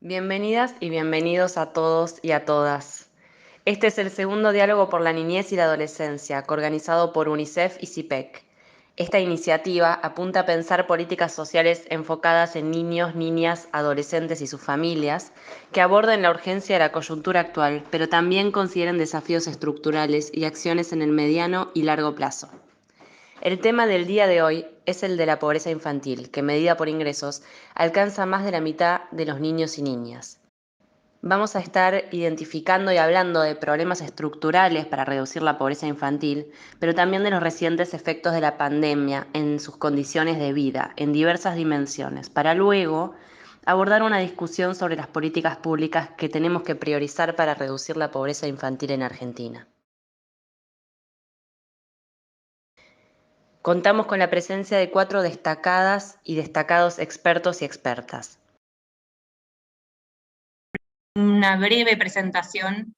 Bienvenidas y bienvenidos a todos y a todas. Este es el segundo diálogo por la niñez y la adolescencia, coorganizado por UNICEF y CIPEC. Esta iniciativa apunta a pensar políticas sociales enfocadas en niños, niñas, adolescentes y sus familias, que aborden la urgencia de la coyuntura actual, pero también consideren desafíos estructurales y acciones en el mediano y largo plazo. El tema del día de hoy es el de la pobreza infantil, que medida por ingresos alcanza más de la mitad de los niños y niñas. Vamos a estar identificando y hablando de problemas estructurales para reducir la pobreza infantil, pero también de los recientes efectos de la pandemia en sus condiciones de vida, en diversas dimensiones, para luego abordar una discusión sobre las políticas públicas que tenemos que priorizar para reducir la pobreza infantil en Argentina. Contamos con la presencia de 4 destacadas y destacados expertos y expertas. Una breve presentación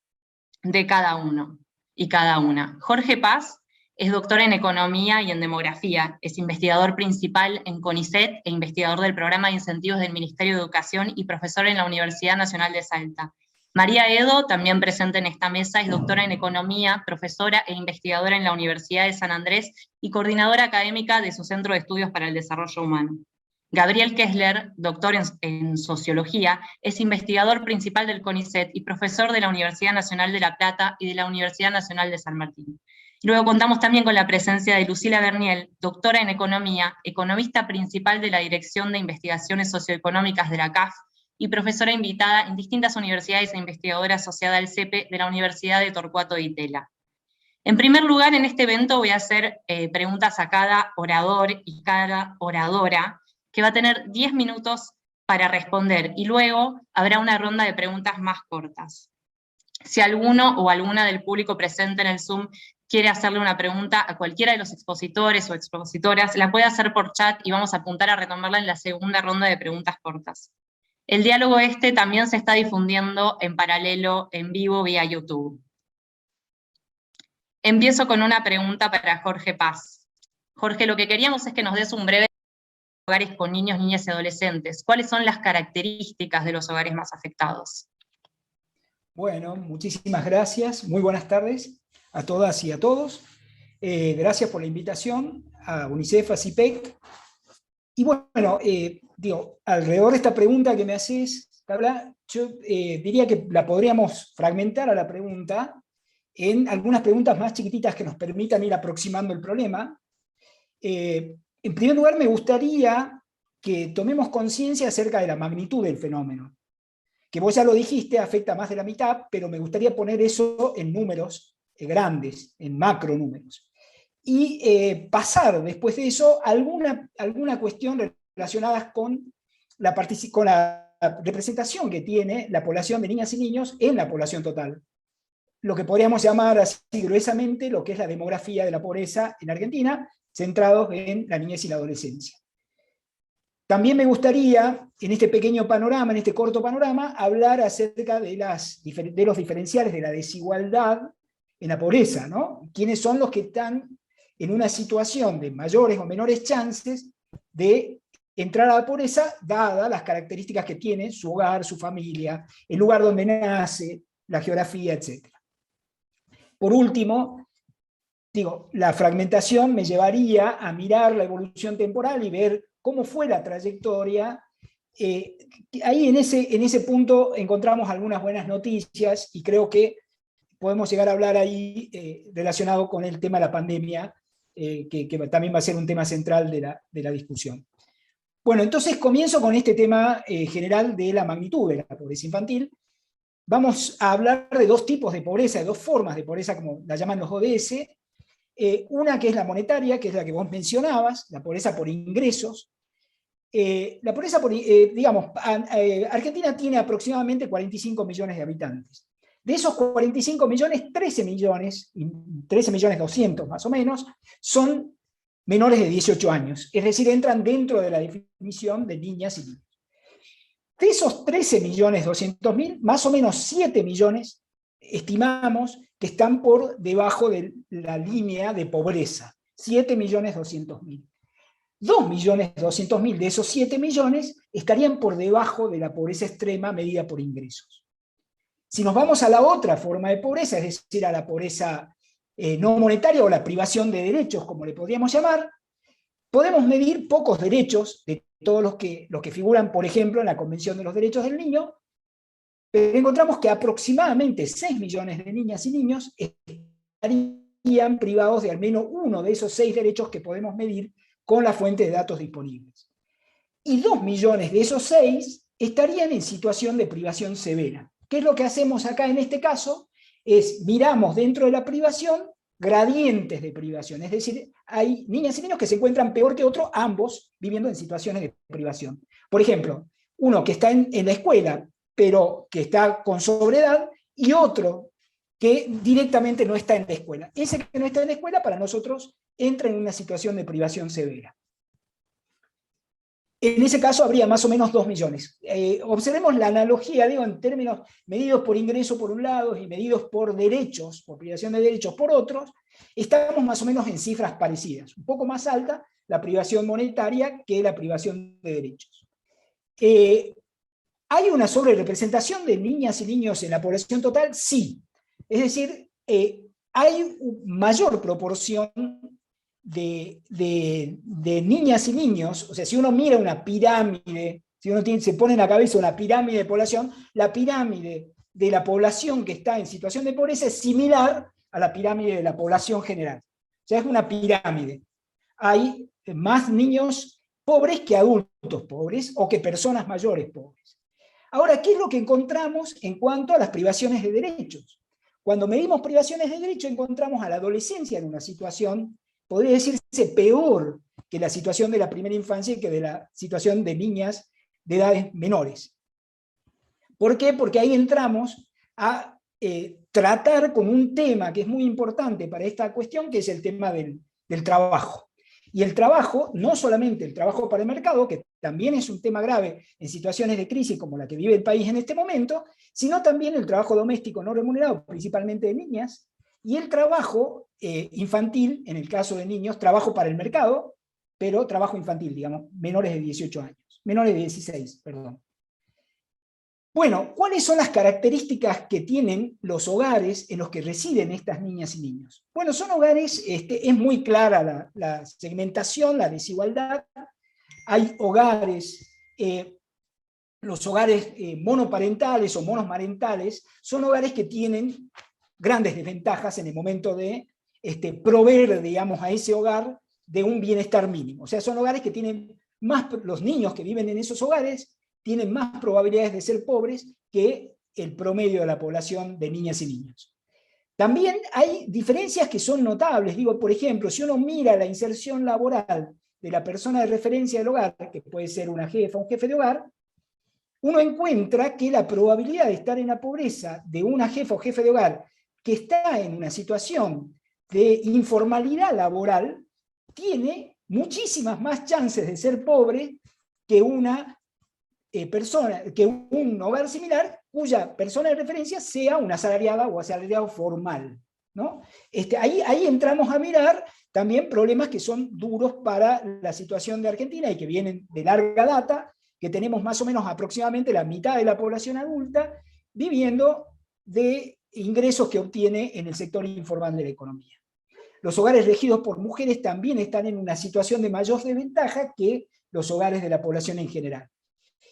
de cada uno y cada una. Jorge Paz es doctor en Economía y en Demografía, es investigador principal en CONICET e investigador del Programa de Incentivos del Ministerio de Educación y profesor en la Universidad Nacional de Salta. María Edo, también presente en esta mesa, es doctora en Economía, profesora e investigadora en la Universidad de San Andrés y coordinadora académica de su Centro de Estudios para el Desarrollo Humano. Gabriel Kessler, doctor en Sociología, es investigador principal del CONICET y profesor de la Universidad Nacional de La Plata y de la Universidad Nacional de San Martín. Luego contamos también con la presencia de Lucila Berniel, doctora en Economía, economista principal de la Dirección de Investigaciones Socioeconómicas de la CAF y profesora invitada en distintas universidades e investigadora asociada al CEPE de la Universidad de Torcuato Di Tella. En primer lugar, en este evento voy a hacer preguntas a cada orador y cada oradora, que va a tener 10 minutos para responder, y luego habrá una ronda de preguntas más cortas. Si alguno o alguna del público presente en el Zoom quiere hacerle una pregunta a cualquiera de los expositores o expositoras, la puede hacer por chat y vamos a apuntar a retomarla en la segunda ronda de preguntas cortas. El diálogo también se está difundiendo en paralelo, en vivo, vía YouTube. Empiezo con una pregunta para Jorge Paz. Jorge, lo que queríamos es que nos des un breve hogares con niños, niñas y adolescentes. ¿Cuáles son las características de los hogares más afectados? Bueno, muchísimas gracias. Muy buenas tardes a todas y a todos. Gracias por la invitación a UNICEF, a CIPEC. Y bueno, alrededor de esta pregunta que me haces, Carla, yo diría que la podríamos fragmentar a la pregunta en algunas preguntas más chiquititas que nos permitan ir aproximando el problema. En primer lugar, me gustaría que tomemos conciencia acerca de la magnitud del fenómeno, que vos ya lo dijiste, afecta a más de la mitad, pero me gustaría poner eso en números grandes, en macronúmeros. Y pasar después de eso a alguna cuestión relacionada con la representación que tiene la población de niñas y niños en la población total. Lo que podríamos llamar así gruesamente lo que es la demografía de la pobreza en Argentina, centrados en la niñez y la adolescencia. También me gustaría, en este pequeño panorama, en este corto panorama, hablar acerca de los diferenciales de la desigualdad en la pobreza, ¿no? ¿Quiénes son los que están en una situación de mayores o menores chances de entrar a la pobreza, dadas las características que tiene su hogar, su familia, el lugar donde nace, la geografía, etc. Por último, la fragmentación me llevaría a mirar la evolución temporal y ver cómo fue la trayectoria. Ahí en ese punto encontramos algunas buenas noticias y creo que podemos llegar a hablar ahí relacionado con el tema de la pandemia, que también va a ser un tema central de la discusión. Bueno, entonces comienzo con este tema general de la magnitud de la pobreza infantil. Vamos a hablar de dos tipos de pobreza, de dos formas de pobreza, como la llaman los ODS. Una que es la monetaria, que es la que vos mencionabas, la pobreza por ingresos. La pobreza por, Argentina tiene aproximadamente 45 millones de habitantes. De esos 45 millones, 13 millones 200 más o menos, son menores de 18 años, es decir, entran dentro de la definición de niñas y niños. De esos 13.200.000, más o menos 7 millones estimamos que están por debajo de la línea de pobreza, 7.200.000. 2.200.000 de esos 7 millones estarían por debajo de la pobreza extrema medida por ingresos. Si nos vamos a la otra forma de pobreza, es decir, a la pobreza no monetaria o la privación de derechos, como le podríamos llamar, podemos medir pocos derechos de todos los que figuran, por ejemplo, en la Convención de los Derechos del Niño, pero encontramos que aproximadamente 6 millones de niñas y niños estarían privados de al menos uno de esos 6 derechos que podemos medir con la fuente de datos disponibles. Y 2 millones de esos 6 estarían en situación de privación severa. ¿Qué es lo que hacemos acá en este caso? Es miramos dentro de la privación gradientes de privación, es decir, hay niñas y niños que se encuentran peor que otros, ambos viviendo en situaciones de privación. Por ejemplo, uno que está en la escuela, pero que está con sobredad, y otro que directamente no está en la escuela. Ese que no está en la escuela, para nosotros, entra en una situación de privación severa. En ese caso habría más o menos 2 millones. Observemos la analogía, digo, en términos medidos por ingreso por un lado y medidos por derechos, por privación de derechos por otros, estamos más o menos en cifras parecidas. Un poco más alta la privación monetaria que la privación de derechos. ¿Hay una sobrerepresentación de niñas y niños en la población total? Sí. Es decir, hay mayor proporción de niñas y niños, o sea, si uno mira una pirámide, si uno se pone en la cabeza una pirámide de población, la pirámide de la población que está en situación de pobreza es similar a la pirámide de la población general. O sea, es una pirámide. Hay más niños pobres que adultos pobres o que personas mayores pobres. Ahora, ¿qué es lo que encontramos en cuanto a las privaciones de derechos? Cuando medimos privaciones de derechos, encontramos a la adolescencia en una situación, podría decirse, peor que la situación de la primera infancia y que de la situación de niñas de edades menores. ¿Por qué? Porque ahí entramos a tratar con un tema que es muy importante para esta cuestión, que es el tema del trabajo. Y el trabajo, no solamente el trabajo para el mercado, que también es un tema grave en situaciones de crisis como la que vive el país en este momento, sino también el trabajo doméstico no remunerado, principalmente de niñas, y el trabajo infantil, en el caso de niños, trabajo para el mercado, pero trabajo infantil, digamos, menores de 18 años, menores de 16, perdón. Bueno, ¿cuáles son las características que tienen los hogares en los que residen estas niñas y niños? Bueno, son hogares, es muy clara la segmentación, la desigualdad. Hay hogares, los hogares monoparentales o monomarentales, son hogares que tienen grandes desventajas en el momento de proveer, digamos, a ese hogar de un bienestar mínimo. O sea, son hogares que tienen más, los niños que viven en esos hogares tienen más probabilidades de ser pobres que el promedio de la población de niñas y niños. También hay diferencias que son notables. Digo, por ejemplo, si uno mira la inserción laboral de la persona de referencia del hogar, que puede ser una jefa o un jefe de hogar, uno encuentra que la probabilidad de estar en la pobreza de una jefa o jefe de hogar que está en una situación de informalidad laboral tiene muchísimas más chances de ser pobre que una persona, que un hogar similar cuya persona de referencia sea una asalariada o asalariado formal, ¿no? Ahí entramos a mirar también problemas que son duros para la situación de Argentina y que vienen de larga data, que tenemos más o menos aproximadamente la mitad de la población adulta viviendo de ingresos que obtiene en el sector informal de la economía. Los hogares regidos por mujeres también están en una situación de mayor desventaja que los hogares de la población en general.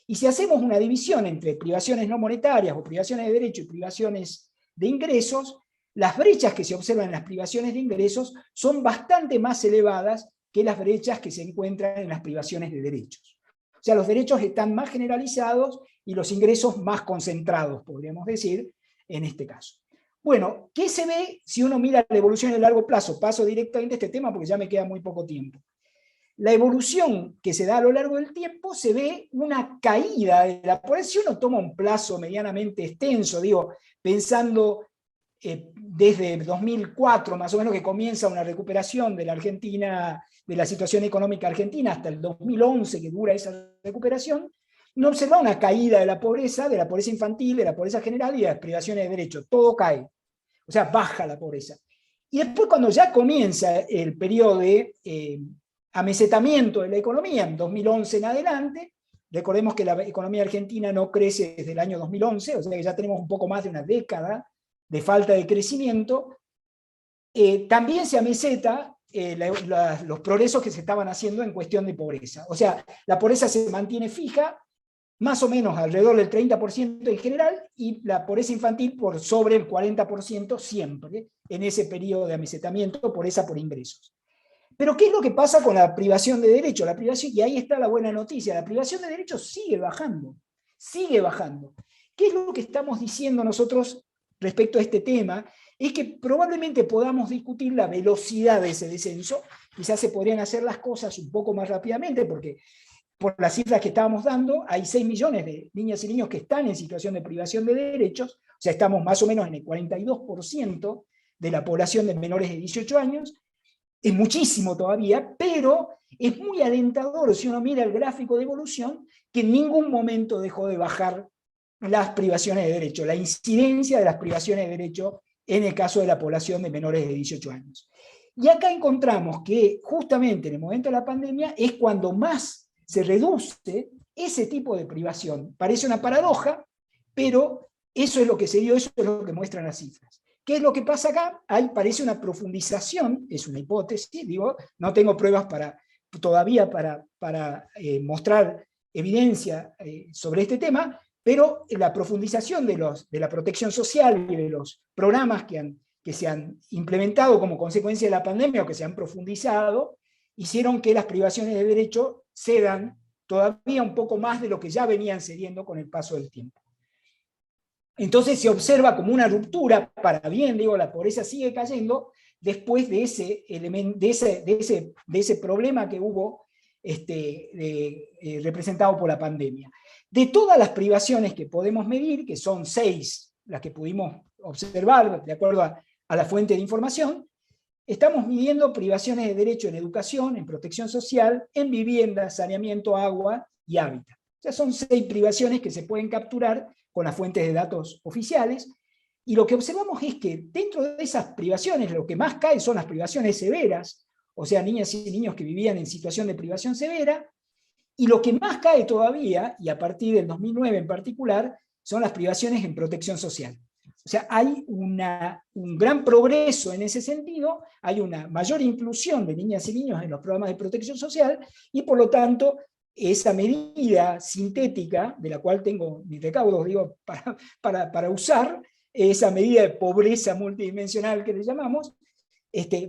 Y si hacemos una división entre privaciones no monetarias o privaciones de derecho y privaciones de ingresos, las brechas que se observan en las privaciones de ingresos son bastante más elevadas que las brechas que se encuentran en las privaciones de derechos. O sea, los derechos están más generalizados y los ingresos más concentrados, podríamos decir, en este caso. Bueno, ¿qué se ve si uno mira la evolución en el largo plazo? Paso directamente a este tema porque ya me queda muy poco tiempo. La evolución que se da a lo largo del tiempo se ve una caída de la pobreza. Si uno toma un plazo medianamente extenso, digo, pensando desde 2004 más o menos que comienza una recuperación de la Argentina, de la situación económica argentina, hasta el 2011 que dura esa recuperación, no observa una caída de la pobreza infantil, de la pobreza general y de las privaciones de derechos. Todo cae. O sea, baja la pobreza. Y después cuando ya comienza el periodo de amesetamiento de la economía en 2011 en adelante. Recordemos que la economía argentina no crece desde el año 2011, o sea que ya tenemos un poco más de una década de falta de crecimiento. También se ameseta los progresos que se estaban haciendo en cuestión de pobreza. O sea, la pobreza se mantiene fija, más o menos alrededor del 30% en general, y la pobreza infantil por sobre el 40% siempre, en ese periodo de amesetamiento, pobreza por ingresos. Pero ¿qué es lo que pasa con la privación de derechos? La privación, y ahí está la buena noticia, la privación de derechos sigue bajando, sigue bajando. ¿Qué es lo que estamos diciendo nosotros respecto a este tema? Es que probablemente podamos discutir la velocidad de ese descenso, quizás se podrían hacer las cosas un poco más rápidamente, porque por las cifras que estábamos dando, hay 6 millones de niñas y niños que están en situación de privación de derechos, o sea, estamos más o menos en el 42% de la población de menores de 18 años, es muchísimo todavía, pero es muy alentador si uno mira el gráfico de evolución, que en ningún momento dejó de bajar las privaciones de derecho, la incidencia de las privaciones de derecho en el caso de la población de menores de 18 años. Y acá encontramos que justamente en el momento de la pandemia es cuando más se reduce ese tipo de privación. Parece una paradoja, pero eso es lo que se dio, eso es lo que muestran las cifras. ¿Qué es lo que pasa acá? Ahí parece una profundización, es una hipótesis, digo, no tengo pruebas todavía para mostrar evidencia sobre este tema, pero la profundización de la protección social y de los programas que se han implementado como consecuencia de la pandemia o que se han profundizado, hicieron que las privaciones de derecho cedan todavía un poco más de lo que ya venían cediendo con el paso del tiempo. Entonces se observa como una ruptura, para bien, digo, la pobreza sigue cayendo después de ese problema que hubo representado por la pandemia. De todas las privaciones que podemos medir, que son 6 las que pudimos observar de acuerdo a la fuente de información, estamos midiendo privaciones de derecho en educación, en protección social, en vivienda, saneamiento, agua y hábitat. O sea, son 6 privaciones que se pueden capturar con las fuentes de datos oficiales, y lo que observamos es que dentro de esas privaciones lo que más cae son las privaciones severas, o sea, niñas y niños que vivían en situación de privación severa, y lo que más cae todavía, y a partir del 2009 en particular, son las privaciones en protección social. O sea, hay un gran progreso en ese sentido, hay una mayor inclusión de niñas y niños en los programas de protección social, y por lo tanto, esa medida sintética, de la cual tengo mis recaudos, digo, para usar, esa medida de pobreza multidimensional que le llamamos,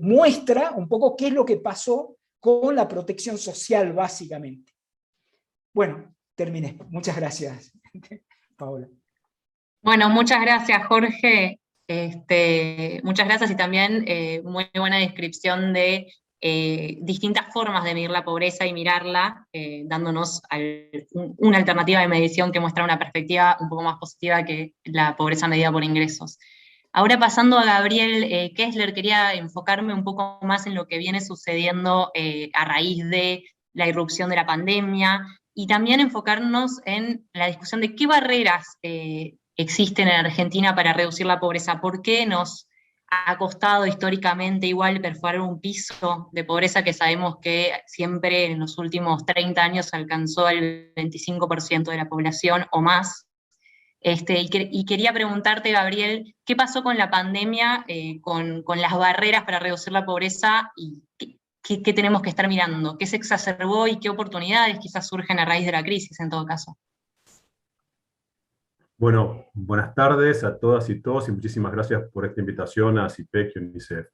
muestra un poco qué es lo que pasó con la protección social, básicamente. Bueno, terminé. Muchas gracias, Paola. Bueno, muchas gracias, Jorge. Muchas gracias y también muy buena descripción de distintas formas de medir la pobreza y mirarla, dándonos una alternativa de medición que muestra una perspectiva un poco más positiva que la pobreza medida por ingresos. Ahora pasando a Gabriel Kessler, quería enfocarme un poco más en lo que viene sucediendo a raíz de la irrupción de la pandemia y también enfocarnos en la discusión de qué barreras existen en Argentina para reducir la pobreza. ¿Por qué nos ha costado históricamente igual perforar un piso de pobreza que sabemos que siempre en los últimos 30 años alcanzó el 25% de la población o más? Y quería preguntarte, Gabriel, ¿qué pasó con la pandemia, con las barreras para reducir la pobreza y qué tenemos que estar mirando? ¿Qué se exacerbó y qué oportunidades quizás surgen a raíz de la crisis en todo caso? Bueno, buenas tardes a todas y todos y muchísimas gracias por esta invitación a CIPEC y UNICEF.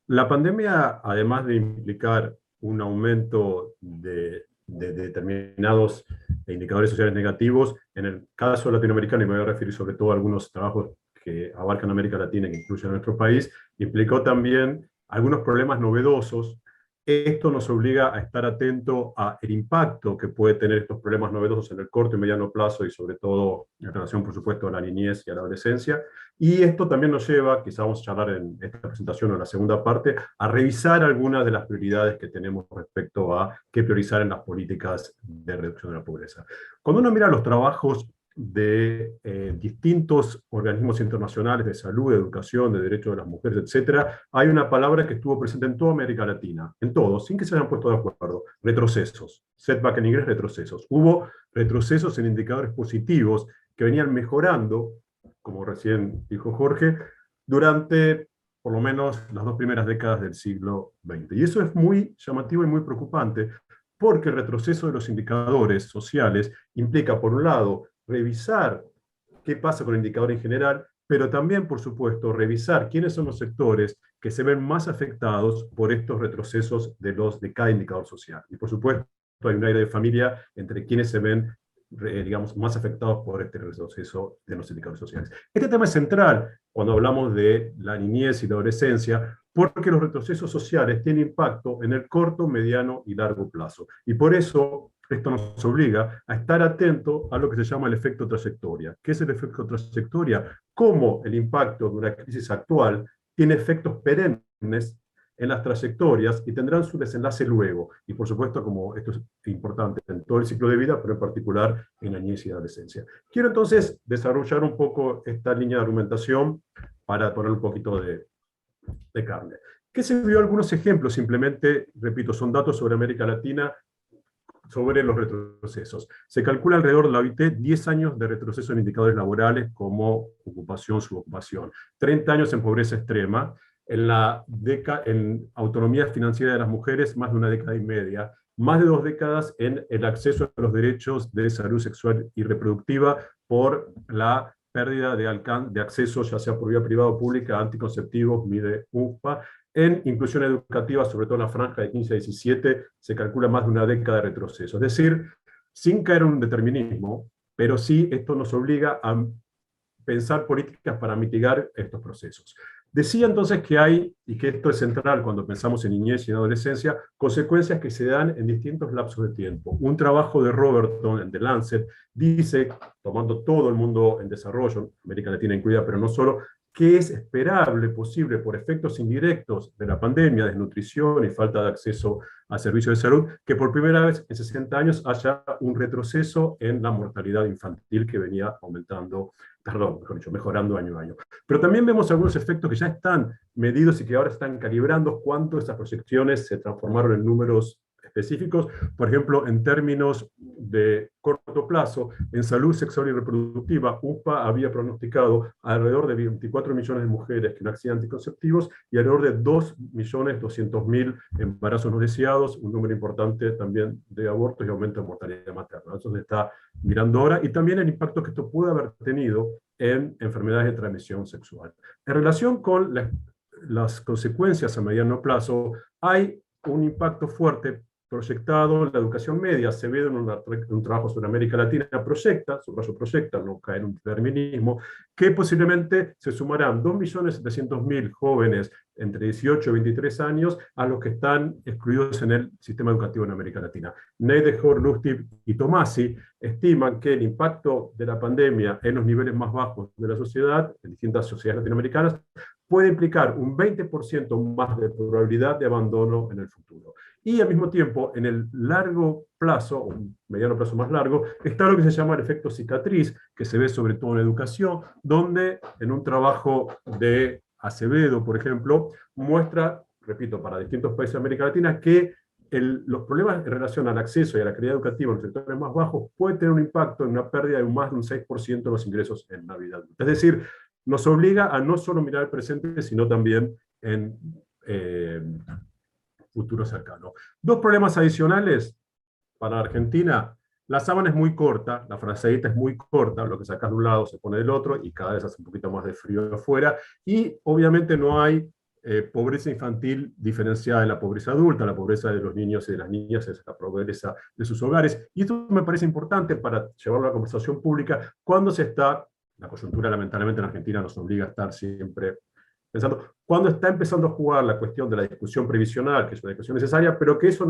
La pandemia, además de implicar un aumento de determinados indicadores sociales negativos, en el caso latinoamericano, y me voy a referir sobre todo a algunos trabajos que abarcan América Latina y que incluyen a nuestro país, implicó también algunos problemas novedosos. Esto nos obliga a estar atento al impacto que puede tener estos problemas novedosos en el corto y mediano plazo y sobre todo en relación, por supuesto, a la niñez y a la adolescencia. Y esto también nos lleva, quizá vamos a charlar en esta presentación o en la segunda parte, a revisar algunas de las prioridades que tenemos respecto a qué priorizar en las políticas de reducción de la pobreza. Cuando uno mira los trabajos de distintos organismos internacionales de salud, de educación, de derechos de las mujeres, etc., hay una palabra que estuvo presente en toda América Latina, en todos, sin que se hayan puesto de acuerdo: retrocesos. Setback en inglés, retrocesos. Hubo retrocesos en indicadores positivos que venían mejorando, como recién dijo Jorge, durante por lo menos las 2 primeras décadas del siglo XX. Y eso es muy llamativo y muy preocupante, porque el retroceso de los indicadores sociales implica, por un lado, revisar qué pasa con el indicador en general, pero también, por supuesto, revisar quiénes son los sectores que se ven más afectados por estos retrocesos de cada indicador social. Y, por supuesto, hay un aire de familia entre quienes se ven, digamos, más afectados por este retroceso de los indicadores sociales. Este tema es central cuando hablamos de la niñez y la adolescencia, porque los retrocesos sociales tienen impacto en el corto, mediano y largo plazo. Y por eso esto nos obliga a estar atentos a lo que se llama el efecto trayectoria. ¿Qué es el efecto trayectoria? Cómo el impacto de una crisis actual tiene efectos perennes en las trayectorias y tendrán su desenlace luego. Y por supuesto, como esto es importante en todo el ciclo de vida, pero en particular en la niñez y adolescencia. Quiero entonces desarrollar un poco esta línea de argumentación para poner un poquito de carne. ¿Qué se vio? Algunos ejemplos, simplemente, repito, son datos sobre América Latina, sobre los retrocesos. Se calcula alrededor de la OIT 10 años de retroceso en indicadores laborales como ocupación, subocupación, 30 años en pobreza extrema, en autonomía financiera de las mujeres más de una década y media, más de 2 décadas en el acceso a los derechos de salud sexual y reproductiva por la pérdida de acceso, ya sea por vía privada o pública, a anticonceptivos, mide UNFPA. En inclusión educativa, sobre todo en la franja de 15 a 17, se calcula más de una década de retroceso. Es decir, sin caer en un determinismo, pero sí esto nos obliga a pensar políticas para mitigar estos procesos. Decía entonces que hay, y que esto es central cuando pensamos en niñez y en adolescencia, consecuencias que se dan en distintos lapsos de tiempo. Un trabajo de Robertson en The Lancet dice, tomando todo el mundo en desarrollo, América Latina incluida, pero no solo, que es esperable, posible, por efectos indirectos de la pandemia, desnutrición y falta de acceso a servicios de salud, que por primera vez en 60 años haya un retroceso en la mortalidad infantil que venía aumentando, mejor dicho, mejorando año a año. Pero también vemos algunos efectos que ya están medidos y que ahora están calibrando cuánto esas proyecciones se transformaron en números específicos. Por ejemplo, en términos de corto plazo, en salud sexual y reproductiva, UNFPA había pronosticado alrededor de 24 millones de mujeres que no accedían a anticonceptivos y alrededor de 2.200.000 embarazos no deseados, un número importante también de abortos y aumento de mortalidad materna. Eso se está mirando ahora, y también el impacto que esto puede haber tenido en enfermedades de transmisión sexual. En relación con las consecuencias a mediano plazo, hay un impacto fuerte proyectado en la educación media. Se ve en un trabajo sobre América Latina, subrayo proyecta, no cae en un determinismo, que posiblemente se sumarán 2.700.000 jóvenes entre 18 y 23 años a los que están excluidos en el sistema educativo en América Latina. Neidehor, Lustig y Tomasi estiman que el impacto de la pandemia en los niveles más bajos de la sociedad, en distintas sociedades latinoamericanas, puede implicar un 20% más de probabilidad de abandono en el futuro. Y al mismo tiempo, en el largo plazo, o un mediano plazo más largo, está lo que se llama el efecto cicatriz, que se ve sobre todo en educación, donde en un trabajo de Acevedo, por ejemplo, muestra, repito, para distintos países de América Latina, que los problemas en relación al acceso y a la calidad educativa en los sectores más bajos puede tener un impacto en una pérdida de más de un 6% de los ingresos en la vida adulta. Es decir, nos obliga a no solo mirar el presente, sino también en futuro cercano. 2 problemas adicionales para Argentina. La sábana es muy corta, la fraseadita es muy corta, lo que sacas de un lado se pone del otro, y cada vez hace un poquito más de frío afuera, y obviamente no hay pobreza infantil diferenciada de la pobreza adulta. La pobreza de los niños y de las niñas es la pobreza de sus hogares, y esto me parece importante para llevarlo a la conversación pública cuando la coyuntura lamentablemente en Argentina nos obliga a estar siempre pensando, cuando está empezando a jugar la cuestión de la discusión previsional, que es una discusión necesaria, pero que eso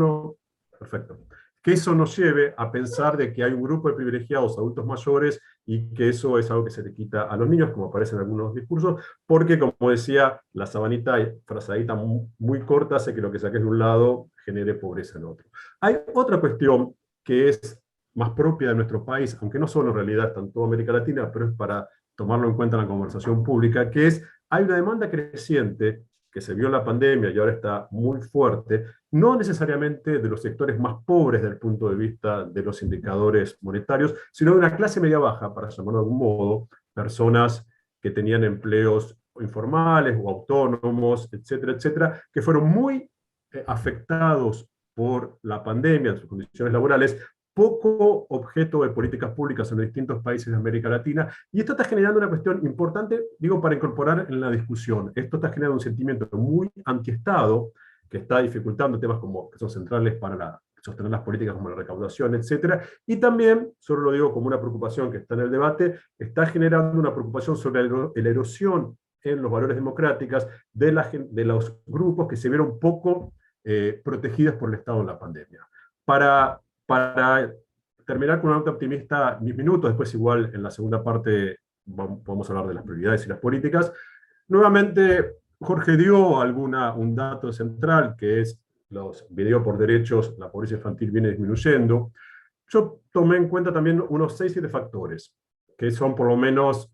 nos lleve a pensar de que hay un grupo de privilegiados adultos mayores y que eso es algo que se le quita a los niños, como aparece en algunos discursos, porque, como decía, la sabanita frazadita muy corta hace que lo que saques de un lado genere pobreza en otro. Hay otra cuestión que es más propia de nuestro país, aunque no solo en realidad está en toda América Latina, pero es para tomarlo en cuenta en la conversación pública, que es, hay una demanda creciente que se vio en la pandemia y ahora está muy fuerte, no necesariamente de los sectores más pobres desde el punto de vista de los indicadores monetarios, sino de una clase media-baja, para llamarlo de algún modo, personas que tenían empleos informales o autónomos, etcétera, etcétera, que fueron muy afectados por la pandemia, sus condiciones laborales, poco objeto de políticas públicas en los distintos países de América Latina, y esto está generando una cuestión importante, digo, para incorporar en la discusión. Esto está generando un sentimiento muy antiestado, que está dificultando temas como, que son centrales para sostener las políticas como la recaudación, etcétera, y también, solo lo digo como una preocupación que está en el debate, está generando una preocupación sobre la erosión en los valores democráticos de los grupos que se vieron poco protegidas por el Estado en la pandemia. Para terminar con una nota optimista, mis minutos, después igual en la segunda parte podemos hablar de las prioridades y las políticas. Nuevamente, Jorge dio un dato central, que es los videos por derechos, la pobreza infantil viene disminuyendo. Yo tomé en cuenta también unos 6-7 factores, que son por lo menos,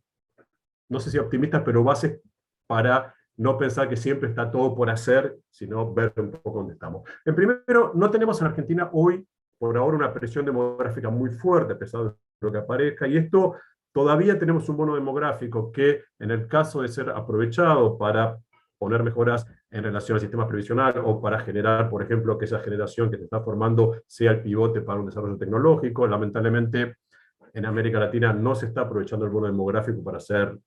no sé si optimistas, pero bases para no pensar que siempre está todo por hacer, sino ver un poco dónde estamos. En primero, no tenemos en Argentina hoy, por ahora, una presión demográfica muy fuerte, a pesar de lo que aparezca, y esto todavía tenemos un bono demográfico que, en el caso de ser aprovechado para poner mejoras en relación al sistema previsional o para generar, por ejemplo, que esa generación que se está formando sea el pivote para un desarrollo tecnológico, lamentablemente en América Latina no se está aprovechando el bono demográfico para hacer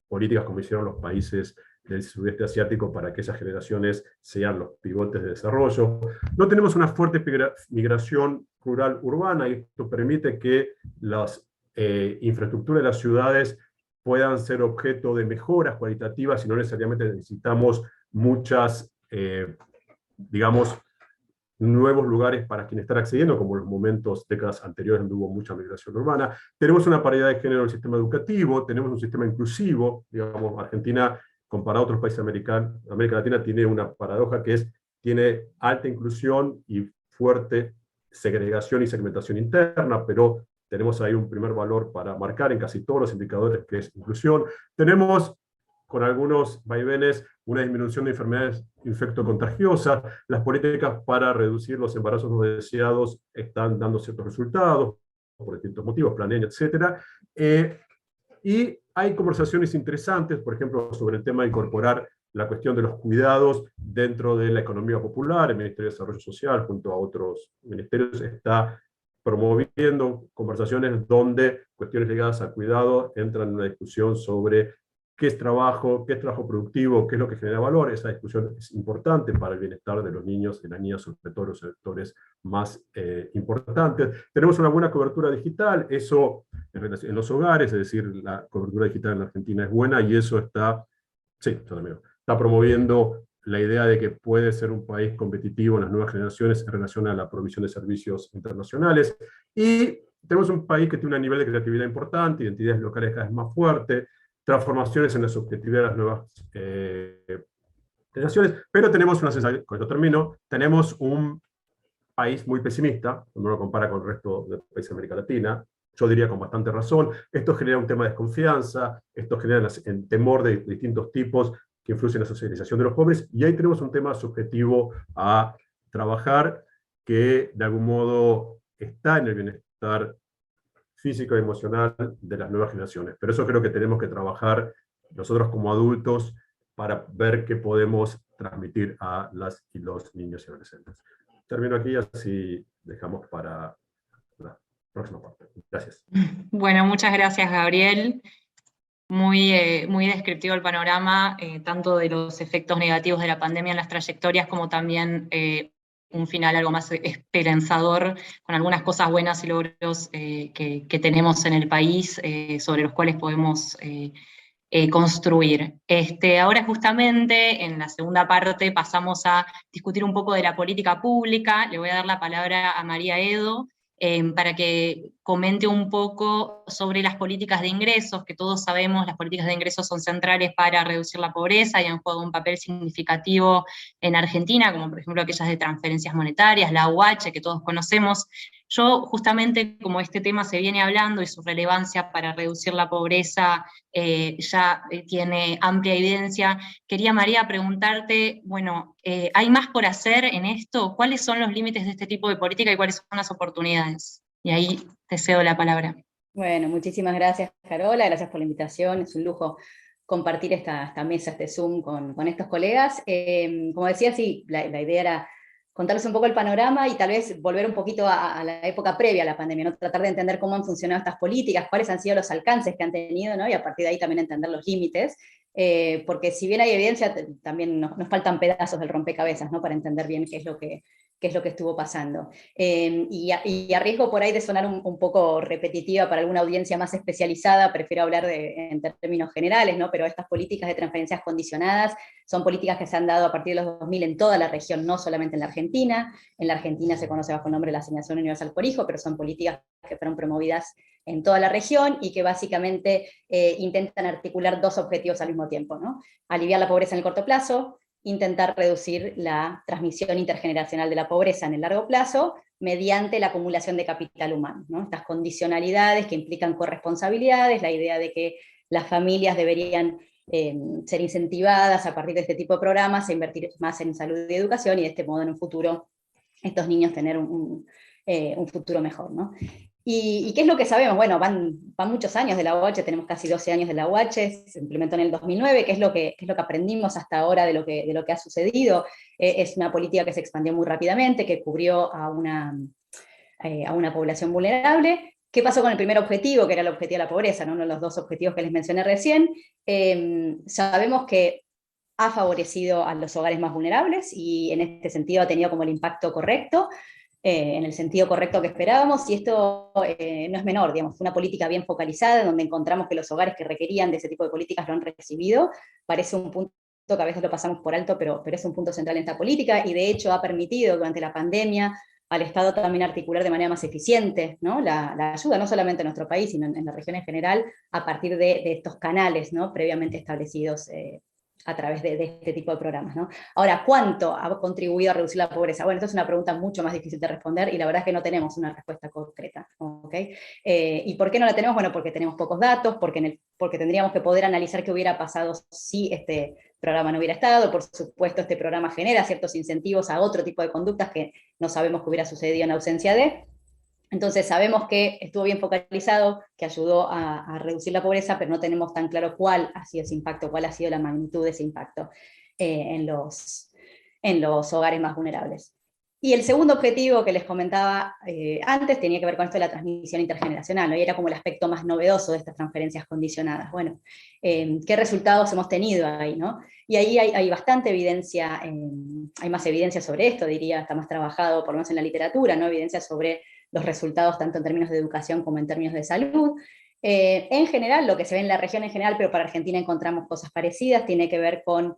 políticas como hicieron los países del sudeste asiático para que esas generaciones sean los pivotes de desarrollo. No tenemos una fuerte migración rural-urbana, y esto permite que las infraestructuras de las ciudades puedan ser objeto de mejoras cualitativas y no necesariamente necesitamos muchas, digamos, nuevos lugares para quienes están accediendo, como en los momentos, décadas anteriores, donde hubo mucha migración urbana. Tenemos una paridad de género en el sistema educativo, tenemos un sistema inclusivo, digamos, Argentina, comparado a otros países de América Latina, tiene una paradoja que es, tiene alta inclusión y fuerte segregación y segmentación interna, pero tenemos ahí un primer valor para marcar en casi todos los indicadores, que es inclusión. Tenemos, con algunos vaivenes, una disminución de enfermedades infectocontagiosas. Las políticas para reducir los embarazos no deseados están dando ciertos resultados, por distintos motivos, pandemia, etc. Y hay conversaciones interesantes, por ejemplo, sobre el tema de incorporar la cuestión de los cuidados dentro de la economía popular. El Ministerio de Desarrollo Social, junto a otros ministerios, está promoviendo conversaciones donde cuestiones ligadas al cuidado entran en una discusión sobre qué es trabajo productivo, qué es lo que genera valor. Esa discusión es importante para el bienestar de los niños y las niñas, sobre todo los sectores más importantes. Tenemos una buena cobertura digital, eso en los hogares, es decir, la cobertura digital en la Argentina es buena, y eso está promoviendo la idea de que puede ser un país competitivo en las nuevas generaciones en relación a la provisión de servicios internacionales. Y tenemos un país que tiene un nivel de creatividad importante, identidades locales cada vez más fuertes, transformaciones en la subjetividad de las nuevas generaciones, pero tenemos una sensación, con esto termino, tenemos un país muy pesimista, cuando uno lo compara con el resto de países de América Latina, yo diría con bastante razón. Esto genera un tema de desconfianza, esto genera el temor de distintos tipos que influyen en la socialización de los jóvenes, y ahí tenemos un tema subjetivo a trabajar que de algún modo está en el bienestar físico y emocional de las nuevas generaciones. Pero eso creo que tenemos que trabajar nosotros como adultos para ver qué podemos transmitir a las y los niños y adolescentes. Termino aquí, así dejamos para la próxima parte. Gracias. Bueno, muchas gracias, Gabriel. Muy descriptivo el panorama, tanto de los efectos negativos de la pandemia en las trayectorias, como también un final algo más esperanzador, con algunas cosas buenas y logros que tenemos en el país, sobre los cuales podemos construir. Ahora justamente, en la segunda parte, pasamos a discutir un poco de la política pública. Le voy a dar la palabra a María Edo, para que comente un poco sobre las políticas de ingresos, que todos sabemos las políticas de ingresos son centrales para reducir la pobreza y han jugado un papel significativo en Argentina, como por ejemplo aquellas de transferencias monetarias, la UH, que todos conocemos. Yo, justamente, como este tema se viene hablando y su relevancia para reducir la pobreza ya tiene amplia evidencia, quería, María, preguntarte, bueno, ¿hay más por hacer en esto? ¿Cuáles son los límites de este tipo de política y cuáles son las oportunidades? Y ahí te cedo la palabra. Bueno, muchísimas gracias, Carola, gracias por la invitación, es un lujo compartir esta mesa, este Zoom con estos colegas. Como decía, sí, la idea era contarles un poco el panorama y tal vez volver un poquito a la época previa a la pandemia, ¿no? Tratar de entender cómo han funcionado estas políticas, cuáles han sido los alcances que han tenido, ¿no? Y a partir de ahí también entender los límites, porque si bien hay evidencia, también nos faltan pedazos del rompecabezas, ¿no? Para entender bien qué es lo que estuvo pasando. Y a riesgo por ahí de sonar un poco repetitiva para alguna audiencia más especializada, prefiero hablar en términos generales, ¿no? Pero estas políticas de transferencias condicionadas son políticas que se han dado a partir de los 2000 en toda la región, no solamente en la Argentina. En la Argentina se conoce bajo el nombre de la Asignación Universal por Hijo, pero son políticas que fueron promovidas en toda la región y que básicamente intentan articular dos objetivos al mismo tiempo, ¿no? Aliviar la pobreza en el corto plazo, intentar reducir la transmisión intergeneracional de la pobreza en el largo plazo mediante la acumulación de capital humano, ¿no? Estas condicionalidades que implican corresponsabilidades, la idea de que las familias deberían ser incentivadas a partir de este tipo de programas a invertir más en salud y educación, y de este modo en un futuro estos niños tener un futuro mejor, ¿no? ¿Y qué es lo que sabemos? Bueno, van muchos años de la UH, tenemos casi 12 años de la UH, se implementó en el 2009, ¿qué es lo que aprendimos hasta ahora de lo que ha sucedido? Es una política que se expandió muy rápidamente, que cubrió a una población vulnerable. ¿Qué pasó con el primer objetivo, que era el objetivo de la pobreza, ¿no? Uno de los dos objetivos que les mencioné recién? Sabemos que ha favorecido a los hogares más vulnerables, y en este sentido ha tenido como el impacto correcto, en el sentido correcto que esperábamos, y esto no es menor, digamos, fue una política bien focalizada, donde encontramos que los hogares que requerían de ese tipo de políticas lo han recibido. Parece un punto que a veces lo pasamos por alto, pero es un punto central en esta política, y de hecho ha permitido durante la pandemia al Estado también articular de manera más eficiente, ¿no? la ayuda, no solamente en nuestro país, sino en la región en general, a partir de estos canales, ¿no? Previamente establecidos a través de este tipo de programas, ¿no? Ahora, ¿cuánto ha contribuido a reducir la pobreza? Bueno, esto es una pregunta mucho más difícil de responder, y la verdad es que no tenemos una respuesta concreta, ¿okay? ¿Y por qué no la tenemos? Bueno, porque tenemos pocos datos, porque tendríamos que poder analizar qué hubiera pasado si este programa no hubiera estado. Por supuesto, este programa genera ciertos incentivos a otro tipo de conductas que no sabemos que hubiera sucedido en ausencia de. Entonces sabemos que estuvo bien focalizado, que ayudó a reducir la pobreza, pero no tenemos tan claro cuál ha sido ese impacto, cuál ha sido la magnitud de ese impacto en los hogares más vulnerables. Y el segundo objetivo que les comentaba antes tenía que ver con esto de la transmisión intergeneracional, ¿no? Y era como el aspecto más novedoso de estas transferencias condicionadas. Bueno, ¿qué resultados hemos tenido ahí, no? Y ahí hay bastante evidencia, hay más evidencia sobre esto, diría, está más trabajado por lo menos en la literatura, ¿no? Evidencia sobre los resultados tanto en términos de educación como en términos de salud. En general, lo que se ve en la región en general, pero para Argentina encontramos cosas parecidas, tiene que ver con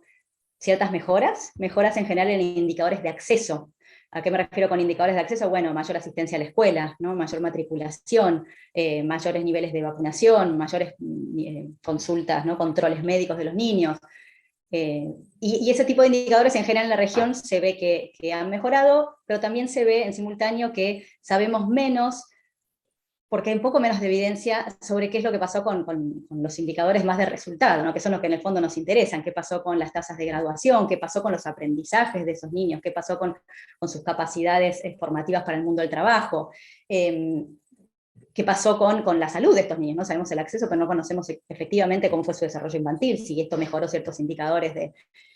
ciertas mejoras en general en indicadores de acceso. ¿A qué me refiero con indicadores de acceso? Bueno, mayor asistencia a la escuela, ¿no? Mayor matriculación, mayores niveles de vacunación, mayores consultas, ¿no? Controles médicos de los niños. Y ese tipo de indicadores en general en la región se ve que han mejorado, pero también se ve en simultáneo que sabemos menos, porque hay un poco menos de evidencia sobre qué es lo que pasó con los indicadores más de resultado, ¿no? Que son los que en el fondo nos interesan, qué pasó con las tasas de graduación, qué pasó con los aprendizajes de esos niños, qué pasó con sus capacidades formativas para el mundo del trabajo, qué pasó con la salud de estos niños, ¿no? Sabemos el acceso, pero no conocemos efectivamente cómo fue su desarrollo infantil, si esto mejoró ciertos indicadores de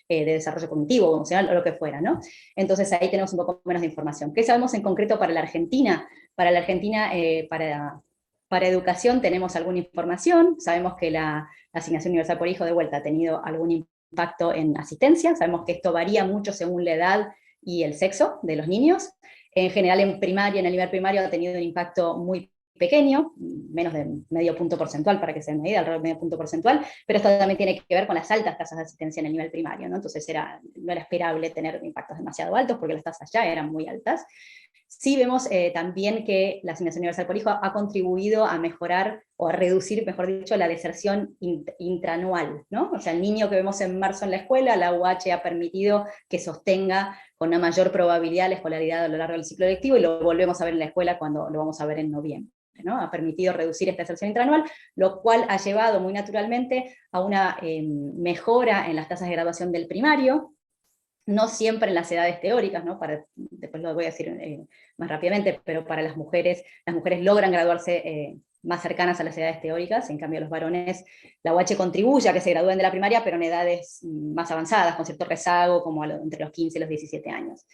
desarrollo cognitivo, emocional, o lo que fuera, ¿no? Entonces ahí tenemos un poco menos de información. ¿Qué sabemos en concreto para la Argentina? Para la Argentina, para educación tenemos alguna información, sabemos que la Asignación Universal por Hijo de vuelta ha tenido algún impacto en asistencia, sabemos que esto varía mucho según la edad y el sexo de los niños. En general en primaria, en el nivel primario ha tenido un impacto muy pequeño, menos de medio punto porcentual para que se den una idea, alrededor de medio punto porcentual, pero esto también tiene que ver con las altas tasas de asistencia en el nivel primario, ¿no? Entonces no era esperable tener impactos demasiado altos porque las tasas ya eran muy altas. Sí vemos también que la asignación universal por hijo ha contribuido a mejorar, o a reducir, mejor dicho, la deserción intraanual, ¿no? O sea, el niño que vemos en marzo en la escuela, la UH ha permitido que sostenga con una mayor probabilidad la escolaridad a lo largo del ciclo lectivo, y lo volvemos a ver en la escuela cuando lo vamos a ver en noviembre, ¿no? Ha permitido reducir esta deserción intraanual, lo cual ha llevado muy naturalmente a una mejora en las tasas de graduación del primario, no siempre en las edades teóricas, ¿no? Después lo voy a decir más rápidamente, pero para las mujeres logran graduarse más cercanas a las edades teóricas, en cambio los varones, la UH contribuye a que se gradúen de la primaria, pero en edades más avanzadas, con cierto rezago, como entre los 15 y los 17 años.